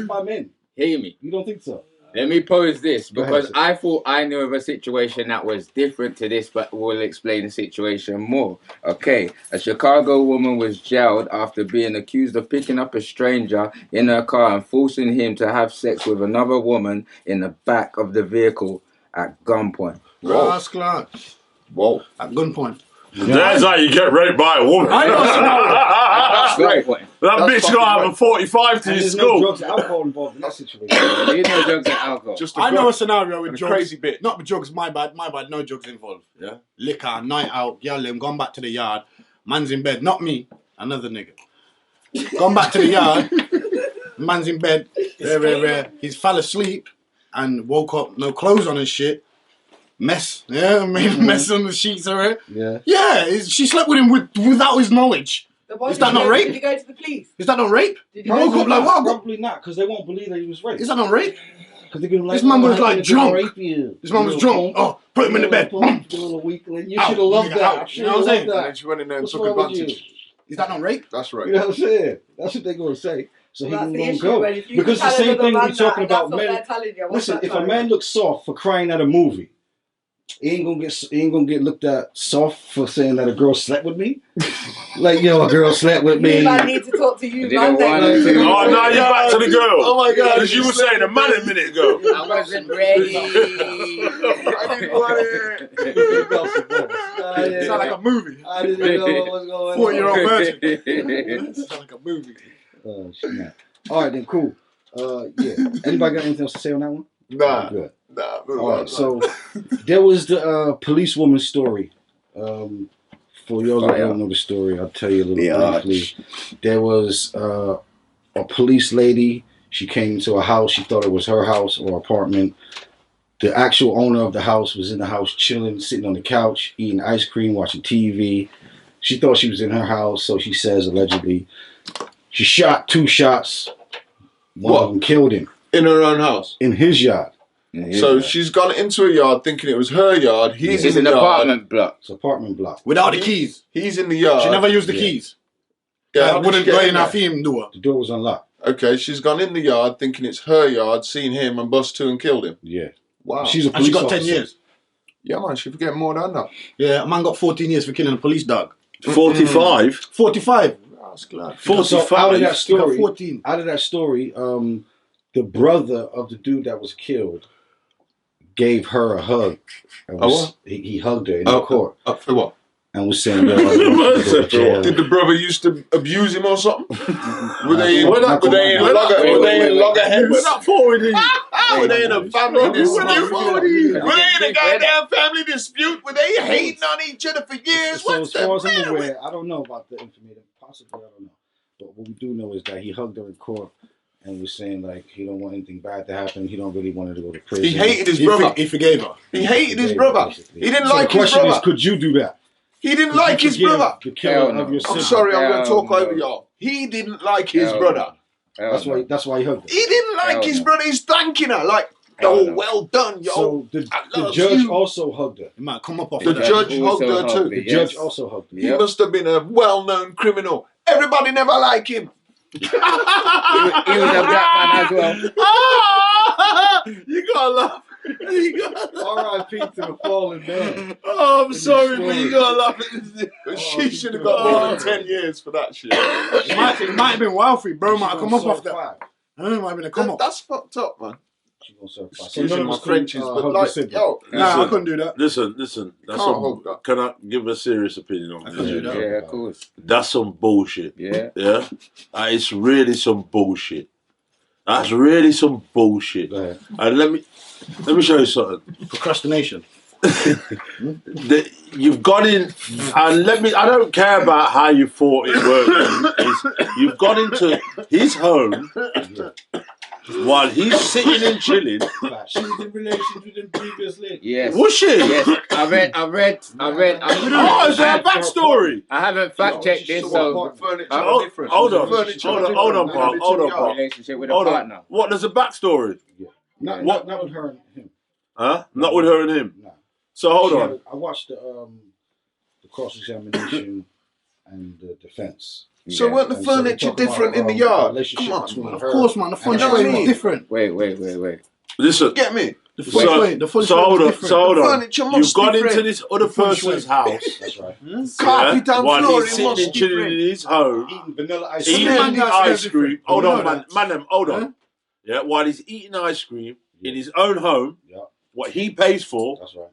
Hear me. You don't think so? Let me pose this, because I thought I knew of a situation that was different to this, but we'll explain the situation more. Okay, a Chicago woman was jailed after being accused of picking up a stranger in her car and forcing him to have sex with another woman in the back of the vehicle at gunpoint. Last clutch. Whoa. At gunpoint. That's how you get raped by a woman. I know a scenario. That bitch got have a 45 to his no school. drugs and alcohol involved in that situation. You know drugs and alcohol. I know a scenario with drugs. crazy bit. Not with drugs, my bad, no drugs involved. Yeah. Liquor, night out, girl, them gone back to the yard. Man's in bed, not me, another nigga. Gone back to the yard. Man's in bed. He's fell asleep and woke up, no clothes on and shit. Mess. Yeah, made a mess on the sheets already. Yeah. Yeah, she slept with him without his knowledge. Is that not rape? Did you go to the police? Is that not rape? Did He woke up like, what? Probably not, because they won't believe that he was raped. Is that not rape? Because they're gonna be like, This man was "Oh, like I drunk. rape you." This man was drunk. Oh, put him in the bed. Doing a weakling. You Out. should have loved Nigga, that. out. You You know what I'm saying? And then she went in there and What's took wrong with you? advantage. Is that not rape? That's right. You know what I'm saying? That's what they're gonna say. So Well, he that's the won't issue, go. when if you Because the tell same another thing man we're that talking and that's about what men. they're telling you, what's Listen, that if a like? man looks soft for crying at a movie, he ain't gonna get looked at soft for saying that a girl slept with me. Like, yo, a girl slept with me. You man need to talk to you, They man. don't want then. to. Oh, now you're back to the girl. Oh my God. Because you were saying a man a minute ago. I wasn't ready. I didn't want it. It sounds like a movie. I didn't know what was going on. 40-year-old virgin. It sounds like a movie. Oh, snap. All right, then, cool. Yeah. Anybody got anything else to say on that one? Nah. Good. Nah. All right, so there was the policewoman story. For y'all that don't know the story, I'll tell you a little briefly. There was a police lady. She came to a house. She thought it was her house or apartment. The actual owner of the house was in the house chilling, sitting on the couch, eating ice cream, watching TV. She thought she was in her house, so she says allegedly. She shot 2 shots. One of them killed him. In her own house. In his yard. So she's gone into a yard thinking it was her yard. He's in an the yard. apartment block. It's an apartment block. Without the keys. He's in the yard. She never used the keys. Yeah, I how did wouldn't she go get in there? her theme door. The door was unlocked. Okay, she's gone in the yard thinking it's her yard, seen him and bust 2 and killed him. Yeah. Wow. She's a And she police got 10 officer. years. Yeah, man, she forget more than that. Yeah, a man got 14 years for killing a police dog. 45. 45. That's glad. 45. So out of that She got story, 14. the brother of the dude that was killed gave her a hug. And he hugged her in the court For what? and was saying, "Yo, I want you to go to jail." Did the brother used to abuse him or something? Were they in Not- loggerheads? We're not forward in. Were they in a family dispute? Wait. Were they in a goddamn family dispute? Were they hating on each other for years? So What's as far as the I'm matter with? aware, I don't know about the information. Possibly, I don't know. But what we do know is that he hugged her in court and was saying like he don't want anything bad to happen. He don't really want her to go to prison. He hated his brother. He forgave her. He hated his brother. Basically. He didn't So like the his question brother. is, could you do that? He didn't Could like you his forgive brother. The killer Hell no. of your I'm sibling? sorry, I'm going to talk Hell over no. y'all. He didn't like his Hell brother. no. That's why he hugged her. He didn't like Hell his no. brother. He's thanking her like, Hell oh, no. well done, yo. So the I love judge you. also hugged her. It might come up off The that. judge also hugged her too. hugged The her. judge Yes. also hugged her. He Yep. must have been a well-known criminal. Everybody never liked him. He was a black man as well. You gotta laugh. You gotta laugh. R.I.P. to the fallen man. Oh, I'm sorry, story. but you gotta laugh at this. She should have got more than 10 years for that shit. It might have been wealthy, bro. Might have come up off that. Five. I don't know, it might have been a come up. That's fucked up, man. She gonna serve 5. Excuse me, my couldn't, Frenches, but hug like, the sibling. yo, Nah, I couldn't do that. Listen. That's Can't some. hold that. Can I give a serious opinion on I can do this? that. Yeah, of course. That's some bullshit. Yeah. Yeah, it's really some bullshit. That's really some bullshit. Go ahead. And let me show you something. Procrastination. You've got in, and I don't care about how you thought it worked. You've got into his home while he's sitting and chilling. She was in relations with him previously. Yes. Was she? Yes. I read. Oh, is there a backstory? I haven't fact checked this, so Hold on, Paul. relationship with a Hold on. partner. What? There's a backstory. Not with her and him. Huh? Not with her and him. No. So hold on. I watched the cross-examination and the defense. So weren't the And so they furniture talk about, different in the yard? relationship Come on, between man. Of her course, man. The and fun know show what I is mean? different. Wait. Listen. Get me? The So- fun So show hold is on. different. So hold on. Furniture You've must gone be into different. this other person's house. That's right. Carpet and while flooring he's sitting must and be chilling in different. his home. Eating vanilla ice Eating cream. man that's ice different. cream. Hold We on, know that. man. Hold on. Huh? Yeah, while he's eating ice cream in his own home, Yeah. what he pays for, That's right.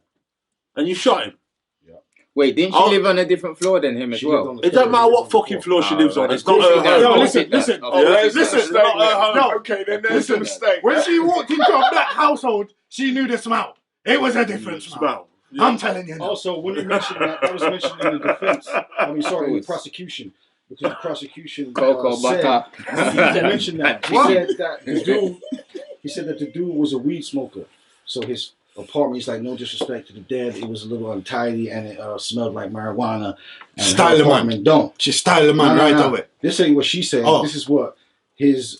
and you shot him. Wait, didn't she live on a different floor than him as well? It don't matter what fucking floor she lives on. It's not her home. Yo, listen. Listen. Not her home. No, okay, then there's a mistake. When she walked into a black household, she knew the smell. It was a different smell. Yeah. I'm telling you. Also, when you mentioned that was mentioned in the defense. I mean, sorry, in the prosecution. Because the prosecution said, he mentioned that. He said that the dude was a weed smoker. So his apartment, he's like, no disrespect to the dead, it was a little untidy and it smelled like marijuana. And style the man. Don't. She styled the man right away. This ain't what she said. This is what his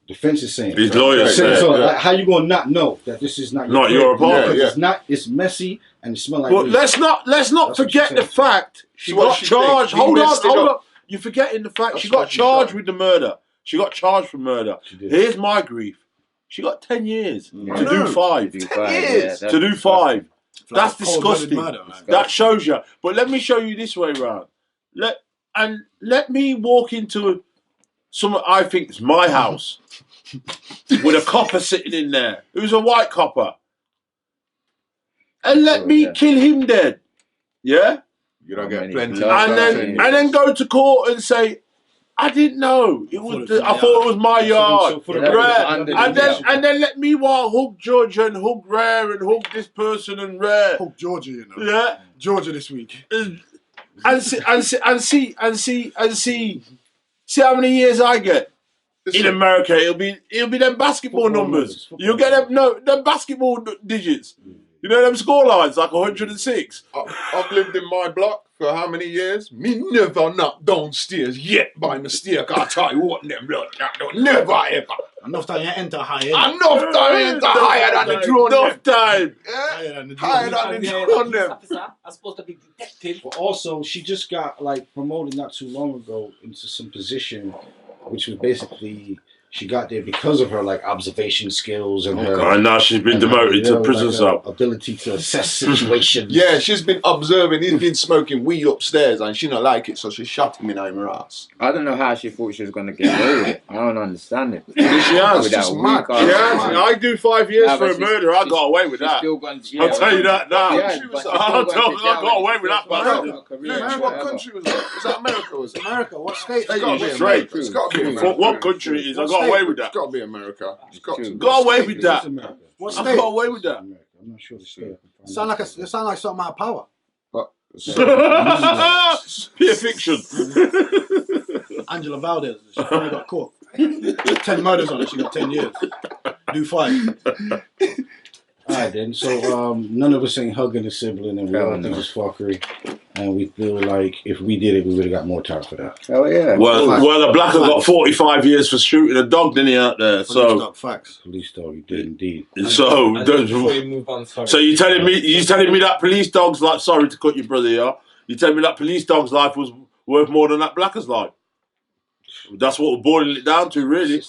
defense is saying. His lawyer said. So like, how you gonna not know that this is not your apartment? It's not. It's messy and it smells like. Well, let's not forget the fact she got charged. Hold on. You're forgetting the fact she got charged with the murder. She got charged for murder. Here's my grief. She got 10 years to do 5. 10 years to do 5. That's disgusting. That shows you. But let me show you this way round. Let me walk into some. I think it's my house with a copper sitting in there. Who's a white copper, and let me kill him dead. Yeah. You don't get plenty. And then go to court and say, I didn't know. I thought it was my yard. And then let me hug Judge and hug Rare and hug this person and Rare. Hug Georgia, you know. Yeah. Georgia this week. And see how many years I get. In America, it'll be them basketball numbers. You'll get them basketball digits. You know them score lines, like 106. I've lived in my block for how many years? Me never knocked downstairs yet by mistake. I tell you what, them blood never ever. Enough time you enter higher. Enough time you enter higher than the drone. Enough time. Higher than the drone. I'm supposed to be detective. But also, she just got promoted not too long ago into some position, which was basically. She got there because of her observation skills and her. And now she's been demoted to prison cell. Ability to assess situations. Yeah, she's been observing. He's been smoking weed upstairs, and she don't like it, so she shot him in her ass. I don't know how she thought she was going to get away with it. I don't understand it. She has. I do 5 years for a murder. I got away with that. I'll tell you that now. I got away with that. What country was that? Was that America? Was it America? What state? It's got to be America. What country it is? I got away with that. It's got to be America. Got away with that. What I state? got away with that. I'm not sure the state. It sound like something out of Power. Pure fiction. Angela Valdez. She finally got caught. 10 murders on her. She got 10 years. Do 5. Alright then. So none of us ain't hugging a sibling, and we all think it's fuckery. And we feel like if we did it, we would have got more time for that. Oh yeah. Well, the blacker got 45 years for shooting a dog, didn't he, out there? So facts. Police dog, he did indeed. So you telling me you that police dog's life? Sorry to cut your brother here. You telling me that police dog's life was worth more than that blacker's life? That's what we're boiling it down to, really.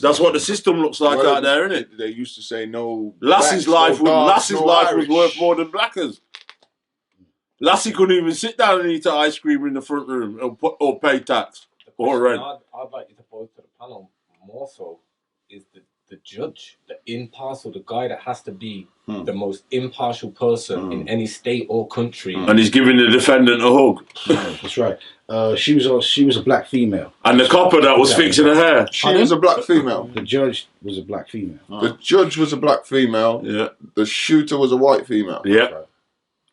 That's what the system looks like out there, isn't it? They used to say no. Lassie's life was worth more than blacker's. Lassie couldn't even sit down and eat ice cream in the front room or pay tax or rent. I'd like you to pose to the panel more so is the judge, the impartial, the guy that has to be the most impartial person in any state or country. And he's giving the defendant a hug. That's right. She was a black female. And the copper that was fixing her hair. She was a black female. The judge was a black female. The judge was a black female. Yeah. The shooter was a white female. Yeah.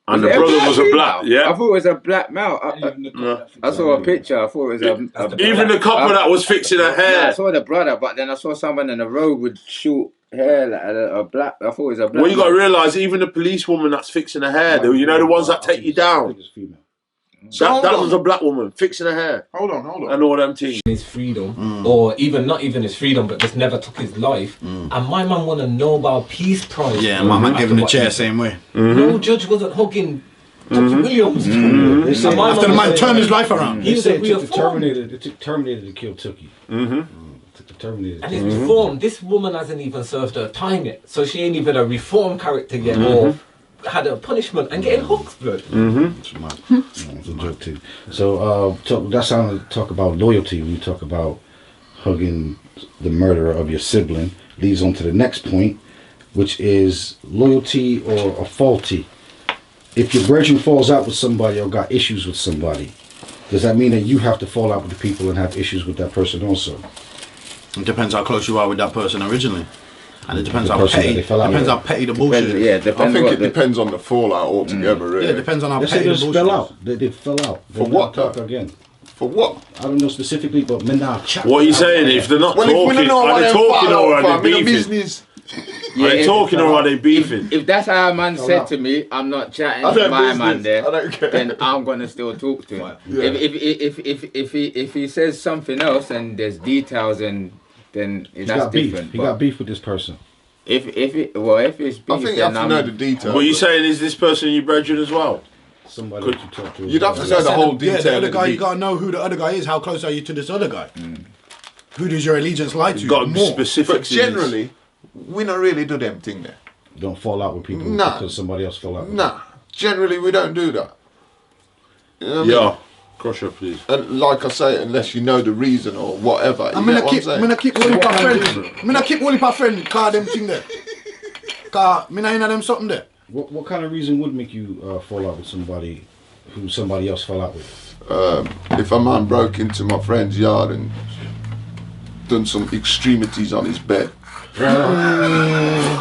And the brother was a black, I thought it was a black male. I saw a picture. I thought it was even the copper that was fixing her hair. I saw the brother, but then I saw someone in the road with short hair, like a black. I thought it was a black. Well, you got to realise, even the police woman that's fixing her hair, you know, the ones that take you down. That was a black woman fixing her hair. Hold on. And all them things. His freedom, or not even his freedom, but just never took his life. And my man won a Nobel Peace Prize. Yeah, my man gave him the chair same way. No judge wasn't hugging Williams. After the man turned his life around. He was a real Terminator to kill Tookie. Took the Terminator. And it's reformed. This woman hasn't even served her time yet, so she ain't even a reformed character yet, or had a punishment and getting hooks blood. It's a joke too. So that's how we talk about loyalty. We talk about hugging the murderer of your sibling. Leads on to the next point, which is loyalty or a faulty. if your brethren falls out with somebody or got issues with somebody, does that mean that you have to fall out with the people and have issues with that person also? It depends how close you are with that person originally. And it depends The how person that petty. they fell out Depends with. how petty the bullshit is. Yeah, I depends think what it depends on the fallout altogether, really. Yeah, it depends on how Let's say petty they the just bullshit fell is. out. They fell out. For what, Talk though? again. For what? I don't know specifically, but men now chat. What are you saying? If they're not Well, if we talking, don't know are what they them talking fall or out are for, they I'm in beefing? business. Are they talking or are they beefing? If that's how a man Fell said out. to me, I'm not chatting I to don't my business. man there. I don't care. Then I'm gonna still talk to him. Yeah. If he says something else and there's details and then He that's got beef. different. He But got beef with this person. if it's beef, I think you then have to know the details. What are you saying? Is this person your brethren as well? Somebody Could- that you talk to. You'd have to know the whole Yeah, detail. the other of guy, the you gotta know who the other guy is. How close are you to this other guy? Who does your allegiance lie to? You've got to be more? specific. But generally, we don't really do them thing there. Don't fall out with people Nah. because somebody else fell out. with Nah, generally we don't do that. You know what I mean? Yeah. Crusher, please. And like I say, unless you know the reason or whatever. I'm you gonna get what keep, I'm I'm saying? gonna keep Wally pa friend. I'm gonna keep Wally pa friend. Call them thing there. Cause me not in them something there. What kind of reason would make you fall out with somebody who somebody else fell out with? If a man broke into my friend's yard and done some extremities on his bed,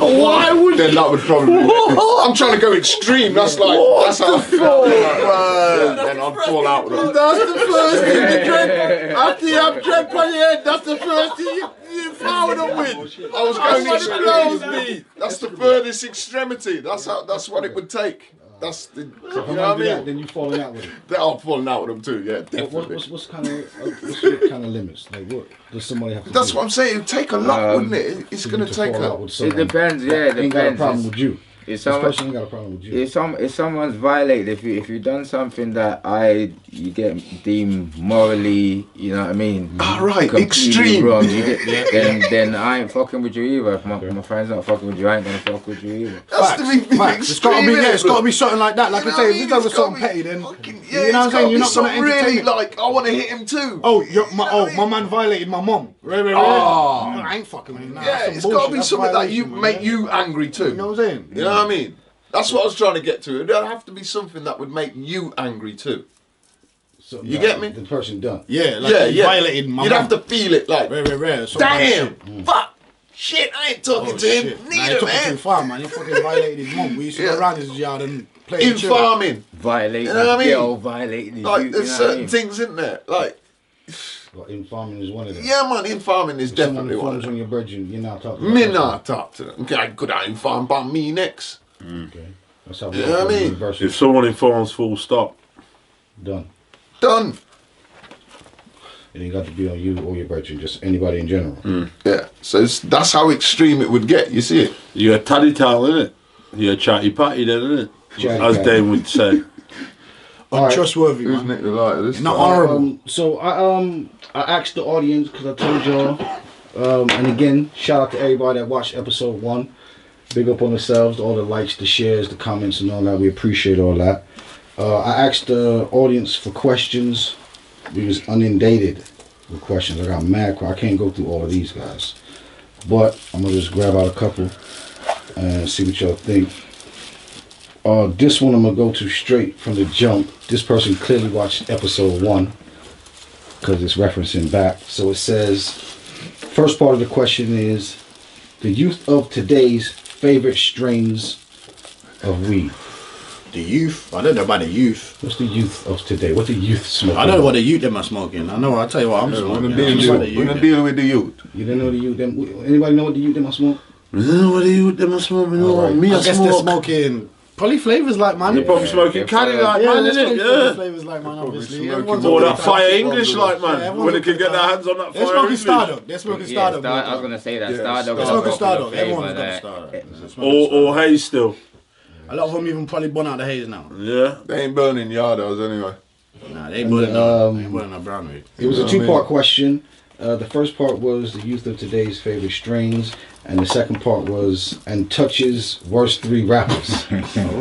Why would then that would probably. I'm trying to go extreme. That's like that's how. Then I'd fall out with him. That's the first thing you dread. After you have dread on your head, that's the first thing you foul them with. I was going That's what it blows extreme. me. That's the furthest extremity. That's how. That's what it would take. That's the. You So if a know man what do I that, mean? then you falling out with him. I'm falling out with them too. Yeah, What, definitely. what's kind of what's your kind of limits? Like what does somebody have to That's do? what I'm saying. It'd take a lot, wouldn't it? It's for going you to to take fall out a. with it someone depends. Yeah, it that ain't got a depends. problem with you. If This someone, person ain't got a problem with you. if someone's violated, if you done something that you get deemed morally, you know what I mean? Ah, right, completely extreme. wrong, then I ain't fucking with you either. If my friend's not fucking with you, I ain't gonna fuck with you either. That's to be Max, it's gotta be, yeah, it's gotta be something like that. Like I say, if it's over something petty, then you know what I'm saying. You're not gonna entertain really it. like. I want to hit him too. Oh, my man violated my mum. Right. I ain't fucking with him. Nah, Yeah, that's it's some got to bullshit. be That's something that violation, you man. make you angry too. You know what I'm saying? You know what I mean? That's what I was trying to get to. It would have to be something that would make you angry too. So, You get me? The person done. Yeah, like he violated my You'd mum. have to feel it like, Rare. damn, fuck, shit, I ain't talking to him. Nah, he Neither, took it too man. far, man. He fucking violated his mum. We used to go Yeah. around his yard and play In farming, Violating, You know what I mean? girl, violating. like you there's know what I certain mean? things in there. Like, Well, in farming is one of them. yeah, man, in farming is If someone definitely one of informs them. on your brethren, you're not talking. Me about not talk to them. Okay, I could out in farm by me next. that. Okay. That's how You know what I mean? universal. If someone informs, full stop. Done. Done. It ain't got to be on you or your brethren, just anybody in general. Yeah. So that's how extreme it would get. You see it? You're a taddy towel, innit? You're a chatty patty, then, innit? Chatty As patty. Dane would say. All right. Untrustworthy, Who's man. Nick the lighter this Not time? honourable. So I asked the audience because I told y'all, and again, shout out to everybody that watched episode 1. Big up on themselves, all the likes, the shares, the comments, and all that. We appreciate all that. I asked the audience for questions. We was inundated with questions. I got mad. I can't go through all of these guys, but I'm gonna just grab out a couple and see what y'all think. This one I'm gonna go to straight from the jump. This person clearly watched episode 1 because it's referencing back. So it says, first part of the question is, the youth of today's favorite strains of weed. The youth. I don't know about the youth. What's the youth of today? What the youth smoking? I don't know what the youth them are smoking. I know. I'll tell you what I'm We're smoking. gonna I'm deal, smoking the we're gonna youth. deal with the youth. You don't know the youth them? Anybody know what the youth them are smoke? What are you them smoking? Alright. Me, I I guess they're smoke. smoking probably flavours like man. You're probably smoking caddy like Yeah, man, let's innit? go Yeah. flavours like man, obviously. smoking Everyone's more Or on that the fire time. English like man. everyone's When they on can the get their time. hands on that They're fire smoking English. Stardog. They're smoking Yeah, Stardog. I was gonna say that. Yeah, Stardog. Stardog. is Smoking a Stardog. popular Everyone's flavour, got like, Stardog. They're smoking Or Stardog. haze still. A lot of them even probably burn out the haze now. Yeah. They ain't burning yardos anyway. Nah, they ain't burning no. They ain't Um, burning no brown weed. It was a You know what I two-part mean? question. The first part was the youth of today's favorite strains, and the second part was and touches worst 3 rappers.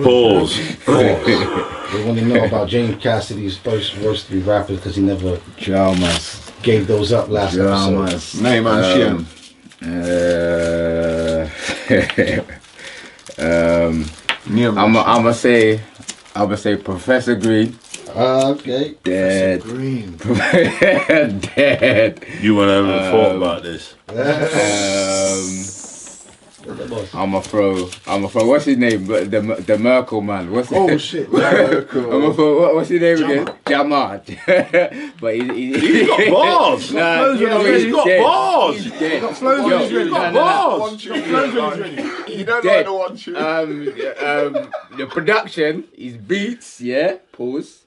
Pause. They want to know about James Cassidy's worst 3 rappers because he never Dramas. gave those up last episode. Dramas. Name and I'm gonna say I would say Professor Green. Okay. Dead. Green. Dead. You want to have a thought about this? I'ma throw. What's his name? The Merkel man. What's Oh it? shit. I'ma throw. What's his name again? Jamad. But He's got bars. Nah, He's got bars. He's dead. Got flows when he's ready. Got bars. One tune. You don't Dead. like the one tune. The production is beats. Yeah. Pause.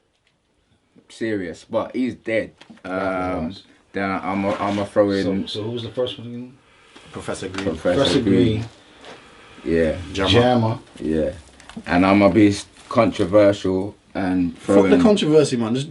Serious, but he's dead. Then I'ma throw in. So who was the first one again? Professor Green. Professor Green. Yeah. Jammer. Yeah. And I'ma be controversial and Fuck throw the in. controversy, man. Just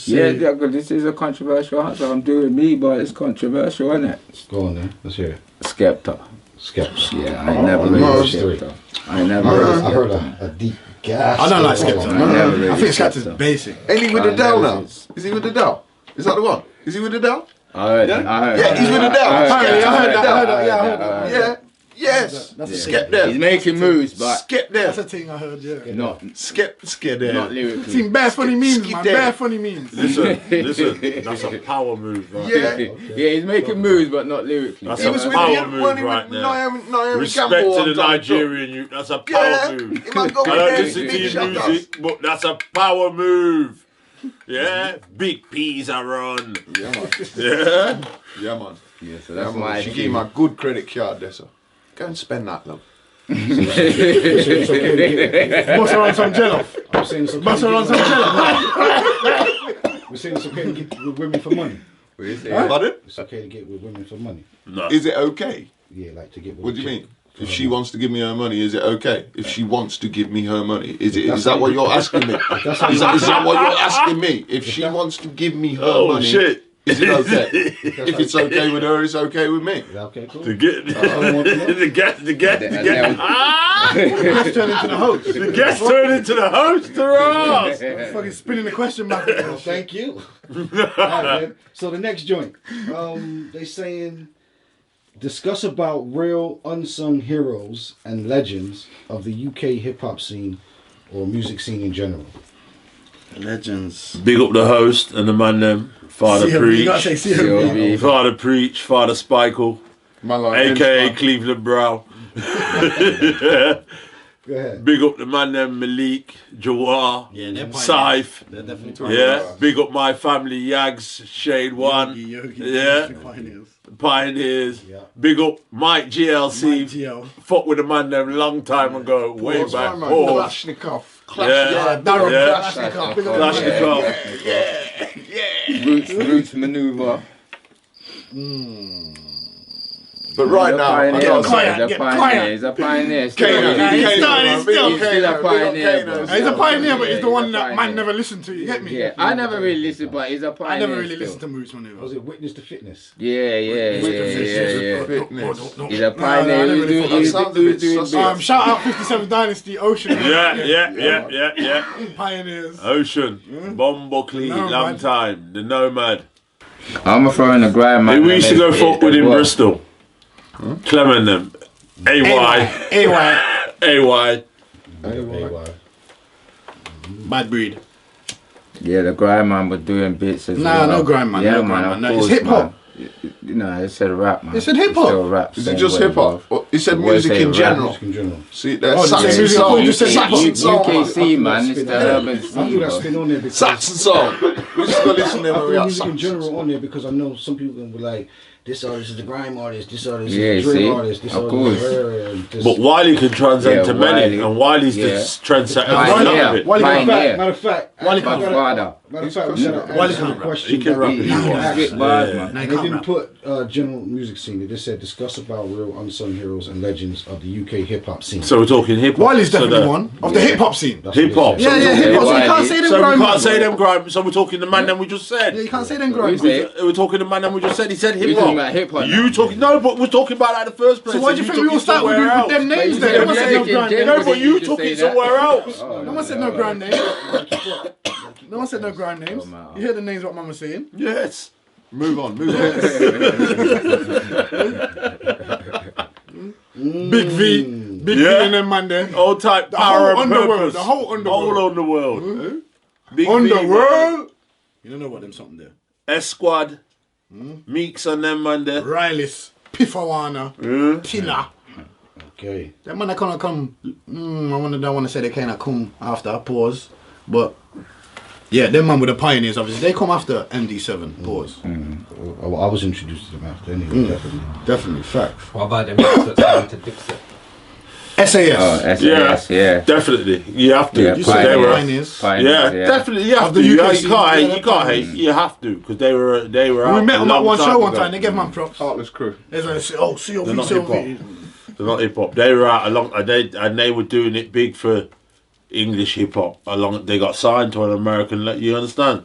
say. Yeah, this is a controversial answer. I'm doing me, but it's controversial, isn't it? Go on then. Let's hear it. Skepta. Skepta. Yeah, I ain't never no, rated Skepta. I ain't never I rated heard Skepta. a deep gas. I don't like Skepta. never I think rated Skepta's Skepta. basic. Ain't he with I Adele never now? did. Is he with Adele? Is that the one? Is he with Adele? I heard. Yeah, he's with Adele. I heard Skepta. Yeah. Yes. That's a Skep there. He's making moves, but Skep there. That's a thing I heard, yeah. not Skep there. not lyrically. Seen bare funny memes, man. Skip there. Bare funny memes. Listen, that's a power move, right? Yeah. Yeah, he's making moves, but not lyrically. That's He a was with power the move one right with now. Naomi Respect Campbell to on the top. Nigerian youth. That's a power Yeah. move. He might go I with don't them listen to big your shut-ups. music, but that's a power move. Yeah, big peas are on. Yeah, man. Yeah, Yeah, man. Yeah, so Yeah, that's man. my. She gave me a good credit card there, so go and spend that, love. Bust her on some jello. I'm saying it's Bust her on some okay. jello. We're saying it's okay to get with women for money. Pardon? It's okay to get with women for money. no. Is it okay? Yeah, like to get with. What do you a chick mean? for If her she money. wants to give me her money, is it okay? If she wants to give me her money, is That's that how what you- you're asking me? That's how Is you- that what you're asking me? If she wants to give me her Oh money, shit! is it okay? If it's okay with her, it's okay with me. Yeah, okay, cool. To get don't want to know. the guest That Turn into the host. the guest turned into the host to us. Fucking spinning the question back. Well, thank you. Alright, man. So the next joint, they saying discuss about real unsung heroes and legends of the UK hip hop scene or music scene in general. Legends. Big up the host and the man them. Father You gotta Preach. say COB. Father Preach. Father Spikel. Man like AKA Vince, Cleveland Brow. Go ahead. Big up the man them Malik, Jawar, Yeah, they're Saif. They're definitely Yeah, big up my family Yags, Shade One. Yogi, Yeah. Pioneers. Pioneers. Yeah. Big up Mike GLC. Mike GL. Fuck with the man them long time ago, way What's back. my man? Oh, Kalashnikov. yeah, Darren yeah. Kalashnikov. Kalashnikov. Roots maneuver. But right now, I Pioneer, gotta say, he's a pioneer. He's a pioneer. Kano, he's Kano, still big He's still a Kano, pioneer, big bro. Kano. He's a pioneer, but he's the Yeah, one he's a that pioneer. man never listened to. You get me? Yeah, I never really listened, but he's a pioneer. I never really still. listened to Roots Maneuver. Was it Witness to Fitness? Yeah. Fitness. He's a pioneer. No, He's That sounds a bit doing sus. bits. Shout out 57 Dynasty, Ocean. Yeah. Pioneers. Ocean, Bumbleclee, Nomad. long time, the Nomad. I'm throwing a grind man. Hey, we used to go fuck with in What? Bristol. Clement them. AY. AY. AY. Bad breed. Yeah, the grind man was doing bits as Nah, well. no grind man, Yeah, no man. grind Of man. No, it's course, hip-hop. man. No, it said rap, man. It said hip-hop. Still rap. Is it same just way, hip hop? bro. He said What music say, in rap? general. Music in general. See, there's Oh, did you say Saxon music? song. You just said Saxon song. UKC, man. It's the urban I scene, do that bro. spin on there because Saxon song. We just go listen to I them put when we have music in Saxon general song. on there because I know some people will be like, this artist is the grime artist, this artist Yeah, is the see? drill artist, this Of artist course. is this. But Wiley can transcend Yeah, to many, Wiley. and Wiley's Yeah. the trendsetter. Pioneer. of it. Pioneer. Matter of fact, Wally My can't father. matter of fact, we gotta Wally answer the can't rap. question. He can that rap we if he asked. wants. Spit bars, Yeah. man. Nah, And he they can't didn't rap. put general music scene. They just said discuss about real unsung heroes and legends of the UK hip hop scene. So we're talking hip hop. Wiley's definitely so one of the hip hop scene. That's what Hip hop. they said. Yeah, hip hop. So you Wiley. can't say them So we grime. can't say them grime. So we're talking the man that we just said. Yeah, you can't say them What grime. you say? We're talking the man that we just said. He said We hip talking hop. about hip hop. You talking? No, but we're talking about that in the first place. So why do you and think we took all it start with somewhere them else. names But you then? said No one said no music in grime general. No, names. but you Just took say it that. somewhere else. No one said no grime names. No one said no grime names. Oh, man. You hear the names what man was saying? Yes. Move on. Big V, Big Yeah. V and them man there. All type The power whole and underworld. purpose. The whole underworld. All underworld. Big V, Underworld. You don't know about them something there. S-Squad. Meeks and them man there. Rileys, Pifawana, Tilla. Okay. Them man that can't come. I want to say they cannot come after a pause, but yeah, them man with the pioneers obviously they come after MD7 pause. I was introduced to them after anyway, definitely. Definitely facts. What about them that's going to Dixit? SAS. SAS, yeah. Definitely. You have to. Yeah, You Because said they they were. pioneers. Pioneers, Yeah, definitely. You have Of to. the You UK can't scene, hate. yeah, You can't pioneers. hate. You have to because they were out. We met a them at long one show one ago. time. They gave man props. Heartless crew. They was like, oh, COV, They're not COV. They're not hip hop. They were out along, and they were doing it big for English hip hop. Along, they got signed to an American. You understand?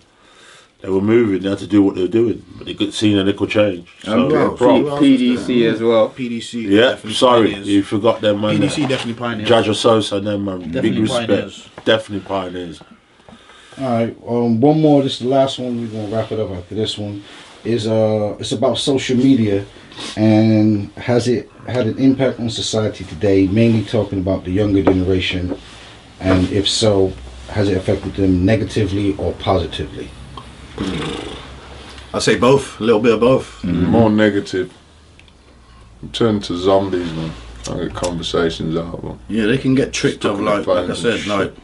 They were moving. They had to do what they were doing, but they could see a little change. So, well, props. PDC as well. PDC. Yeah, definitely sorry, pioneers. you forgot them man. PDC definitely pioneers. Jaja Sosa and them man. Definitely Big respect. pioneers. Definitely pioneers. Alright, one more, this is the last one, we're gonna wrap it up after this one. Is it's about social media and has it had an impact on society today, mainly talking about the younger generation, and if so, has it affected them negatively or positively? I say both, a little bit of both. More negative. Turn to zombies, man. I get conversations out of them. Yeah, they can get tricked Stuck of in like the I phones said, and like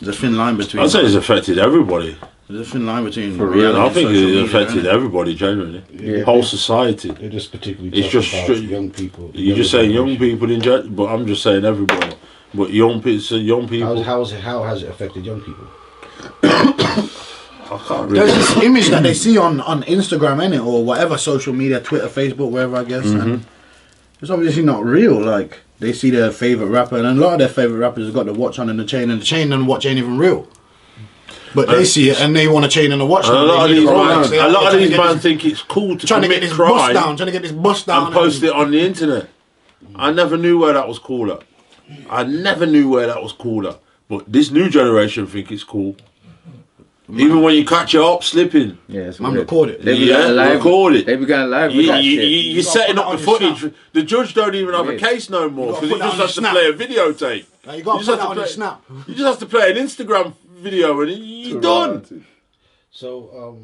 there's a thin line between. I'd say it's affected everybody. There's a thin line between. For real, reality I and think social it media, affected innit? everybody generally. Yeah. Whole society. They're just particularly It's talking just about straight- young people. You just say young people in general, but I'm just saying everybody. But young people. How has it affected young people? I can't really. There's this image that they see on Instagram, innit, or whatever social media, Twitter, Facebook, wherever I guess, and it's obviously not real. Like they see their favorite rapper, and a lot of their favorite rappers have got the watch on and the chain and the watch ain't even real. But they see it and they want a chain and a watch. And a lot of these man man think it's cool to trying to get commit this bust crime down, trying to get this bust down and post it on the internet. I never knew where that was cool at. I never knew where that was cool at. But this new generation think it's cool. Even when you catch it up slipping, Yeah, it's Man, weird. record it. They be Yeah, going live. record it. They be going live with that shit. you're gotta setting put up that the on your footage. The judge don't even have a Weird. case no more gotta because he put that just on has to your play a videotape. Like, you got to You just put have that to on your play- snap. You just have to play an Instagram video and you're done. So,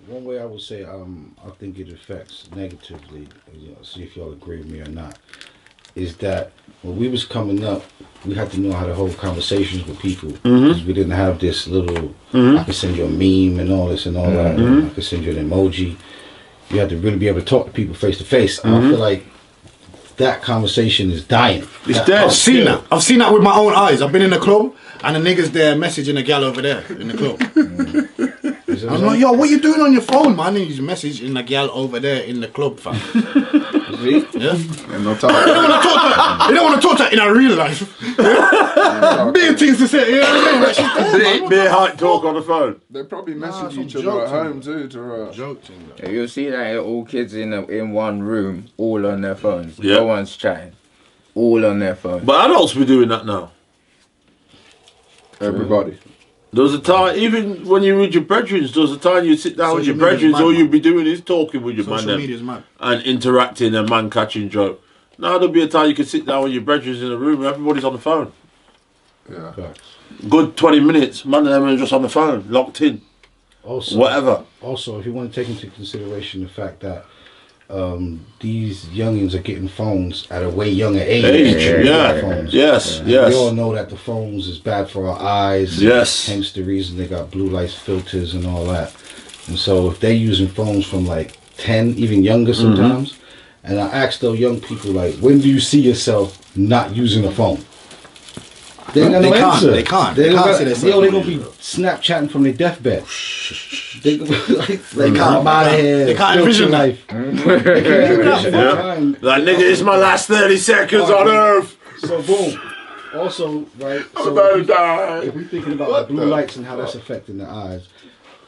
one way I would say, I think it affects negatively, see if y'all agree with me or not, is that when we was coming up, we had to know how to hold conversations with people, because we didn't have this little, I can send you a meme and all this and all that, and I can send you an emoji. You had to really be able to talk to people face to face. And I feel like that conversation is dying. It's dead. I've seen that. I've seen that with my own eyes. I've been in the club and the niggas there messaging a gal over there in the club. I'm like, yo, what you doing on your phone, man? And he's messaging a gal over there in the club, fam. Yeah? And no They don't want to talk to her. They don't want to talk to her in a real life. Big things to say. You know what I mean? Like, she's cool, man. Mere height talk on the phone. They probably message some each other joke at thing. home too. To Joke thing, though. Yeah, you'll see that all kids in one room, all on their phones. Yeah. No one's chatting. All on their phones. But adults be doing that now. everybody. There was a time, even when you're with your brethren, there was a time you'd sit down with your Social media's brethren, mad, all man. you'd be doing is talking with your Social man media's mad. and interacting and man catching joke. Now there'll be a time you can sit down with your brethren in a room and everybody's on the phone. Yeah. Good 20 minutes, man and them are just on the phone, locked in, Also, whatever. Also, if you want to take into consideration the fact that these youngins are getting phones at a way younger age. Age, yeah. Phones. Yes, We all yes, know that the phones is bad for our eyes. yes. Hence the reason they got blue light filters and all that. And so if they're using phones from like 10, even younger sometimes, and I ask those young people like, when do you see yourself not using a phone? They ain't got no They can't, answer. they can't. They They can't got, see themselves yo, they gonna not be using Snapchatting from their deathbed. They They can't. I'm out of here. They can't filter envision that. life. They can't envision Yeah. time. Like, nigga, it's my last 30 seconds on earth. So boom. Also, right. I'm So about to if die. we're thinking about the blue lights and how that's affecting the eyes.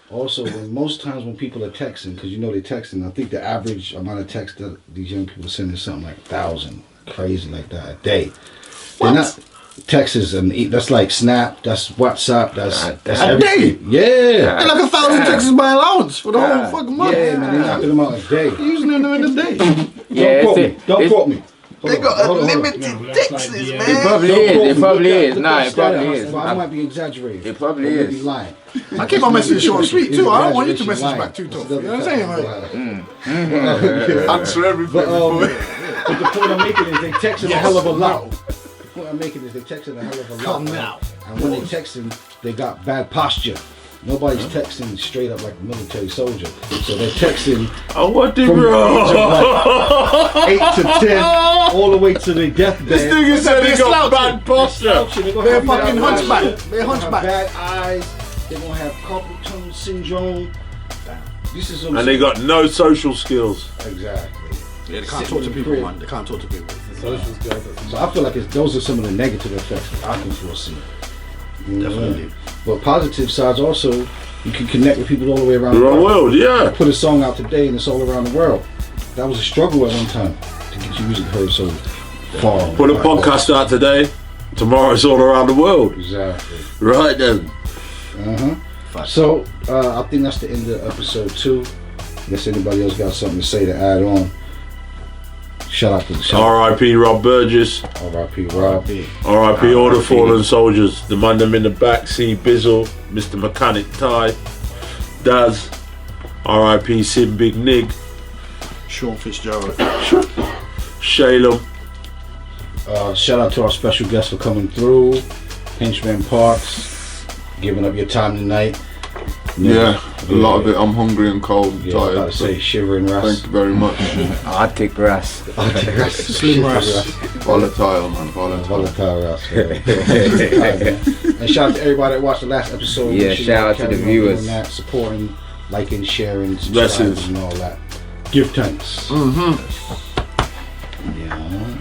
Also, most times when people are texting, because you know they're texting, I think the average amount of text that these young people send is something like 1,000, crazy like that a day. They're not texts, and that's like Snap, that's WhatsApp, that's A everything. Yeah. They're like 1,000 texts by allowance for the whole fucking month. Yeah, man, they're knocking them out a day. Using them in the day. Yeah, Don't quote me. They got Hold on. unlimited texts, It man. probably Don't is. quote It me. probably Look is. at Nah, the it probably stats. is. I might be exaggerating. It probably I may be is. lying. I keep my message short and sweet too. I don't want you to message Lying. back too tough. That's You know what I'm saying? Like, Answer everything. But the point I'm making is they texting a hell of a lot. The point I'm making is they texting a hell of a lot. Come now. And when they texting, they got bad posture. Nobody's texting straight up like a military soldier. So they're texting Oh, what the from the bro? age of like 8 to 10, all the way to their deathbed. This nigga said he got bad posture. They're fucking hunchback. They're They're gonna have hunchback. bad eyes. They're gonna have carpal tunnel syndrome. This is what I'm And they saying. got no social skills. Exactly. Yeah, they can't talk to people, man. They can't talk to people. So I feel like those are some of the negative effects that I can foresee. You know what I mean? Definitely. But positive sides also, you can connect with people all the way around The world, yeah. I put a song out today and it's all around the world. That was a struggle at one time to get your music heard so far. Put a podcast out today. Tomorrow it's all around the world. Exactly. Right then. So I think that's the end of episode 2. Unless anybody else got something to say to add on. Shout out to the show. R.I.P. Rob Burgess. R.I.P. Rob. R.I.P. all the fallen soldiers. The man them in the back, C. Bizzle, Mr. Mechanic Ty, Daz, R.I.P. Sim Big Nig, Sean Fitzgerald. Shalem. Shout out to our special guest for coming through. Henchman Parks. Giving up your time tonight. Yeah, a lot of it. I'm hungry and cold and Yeah, I was about tired. to say shivering Ras. Thank you very much. Arctic grass. Slim Ras. Volatile, man. Volatile. Volatile Ras. Alright, man. And shout out to everybody that watched the last episode. Yeah, Make sure shout y'all out to the carry on viewers. doing that, supporting, liking, sharing, Blessings. subscribing, and all that. Give thanks. Yeah.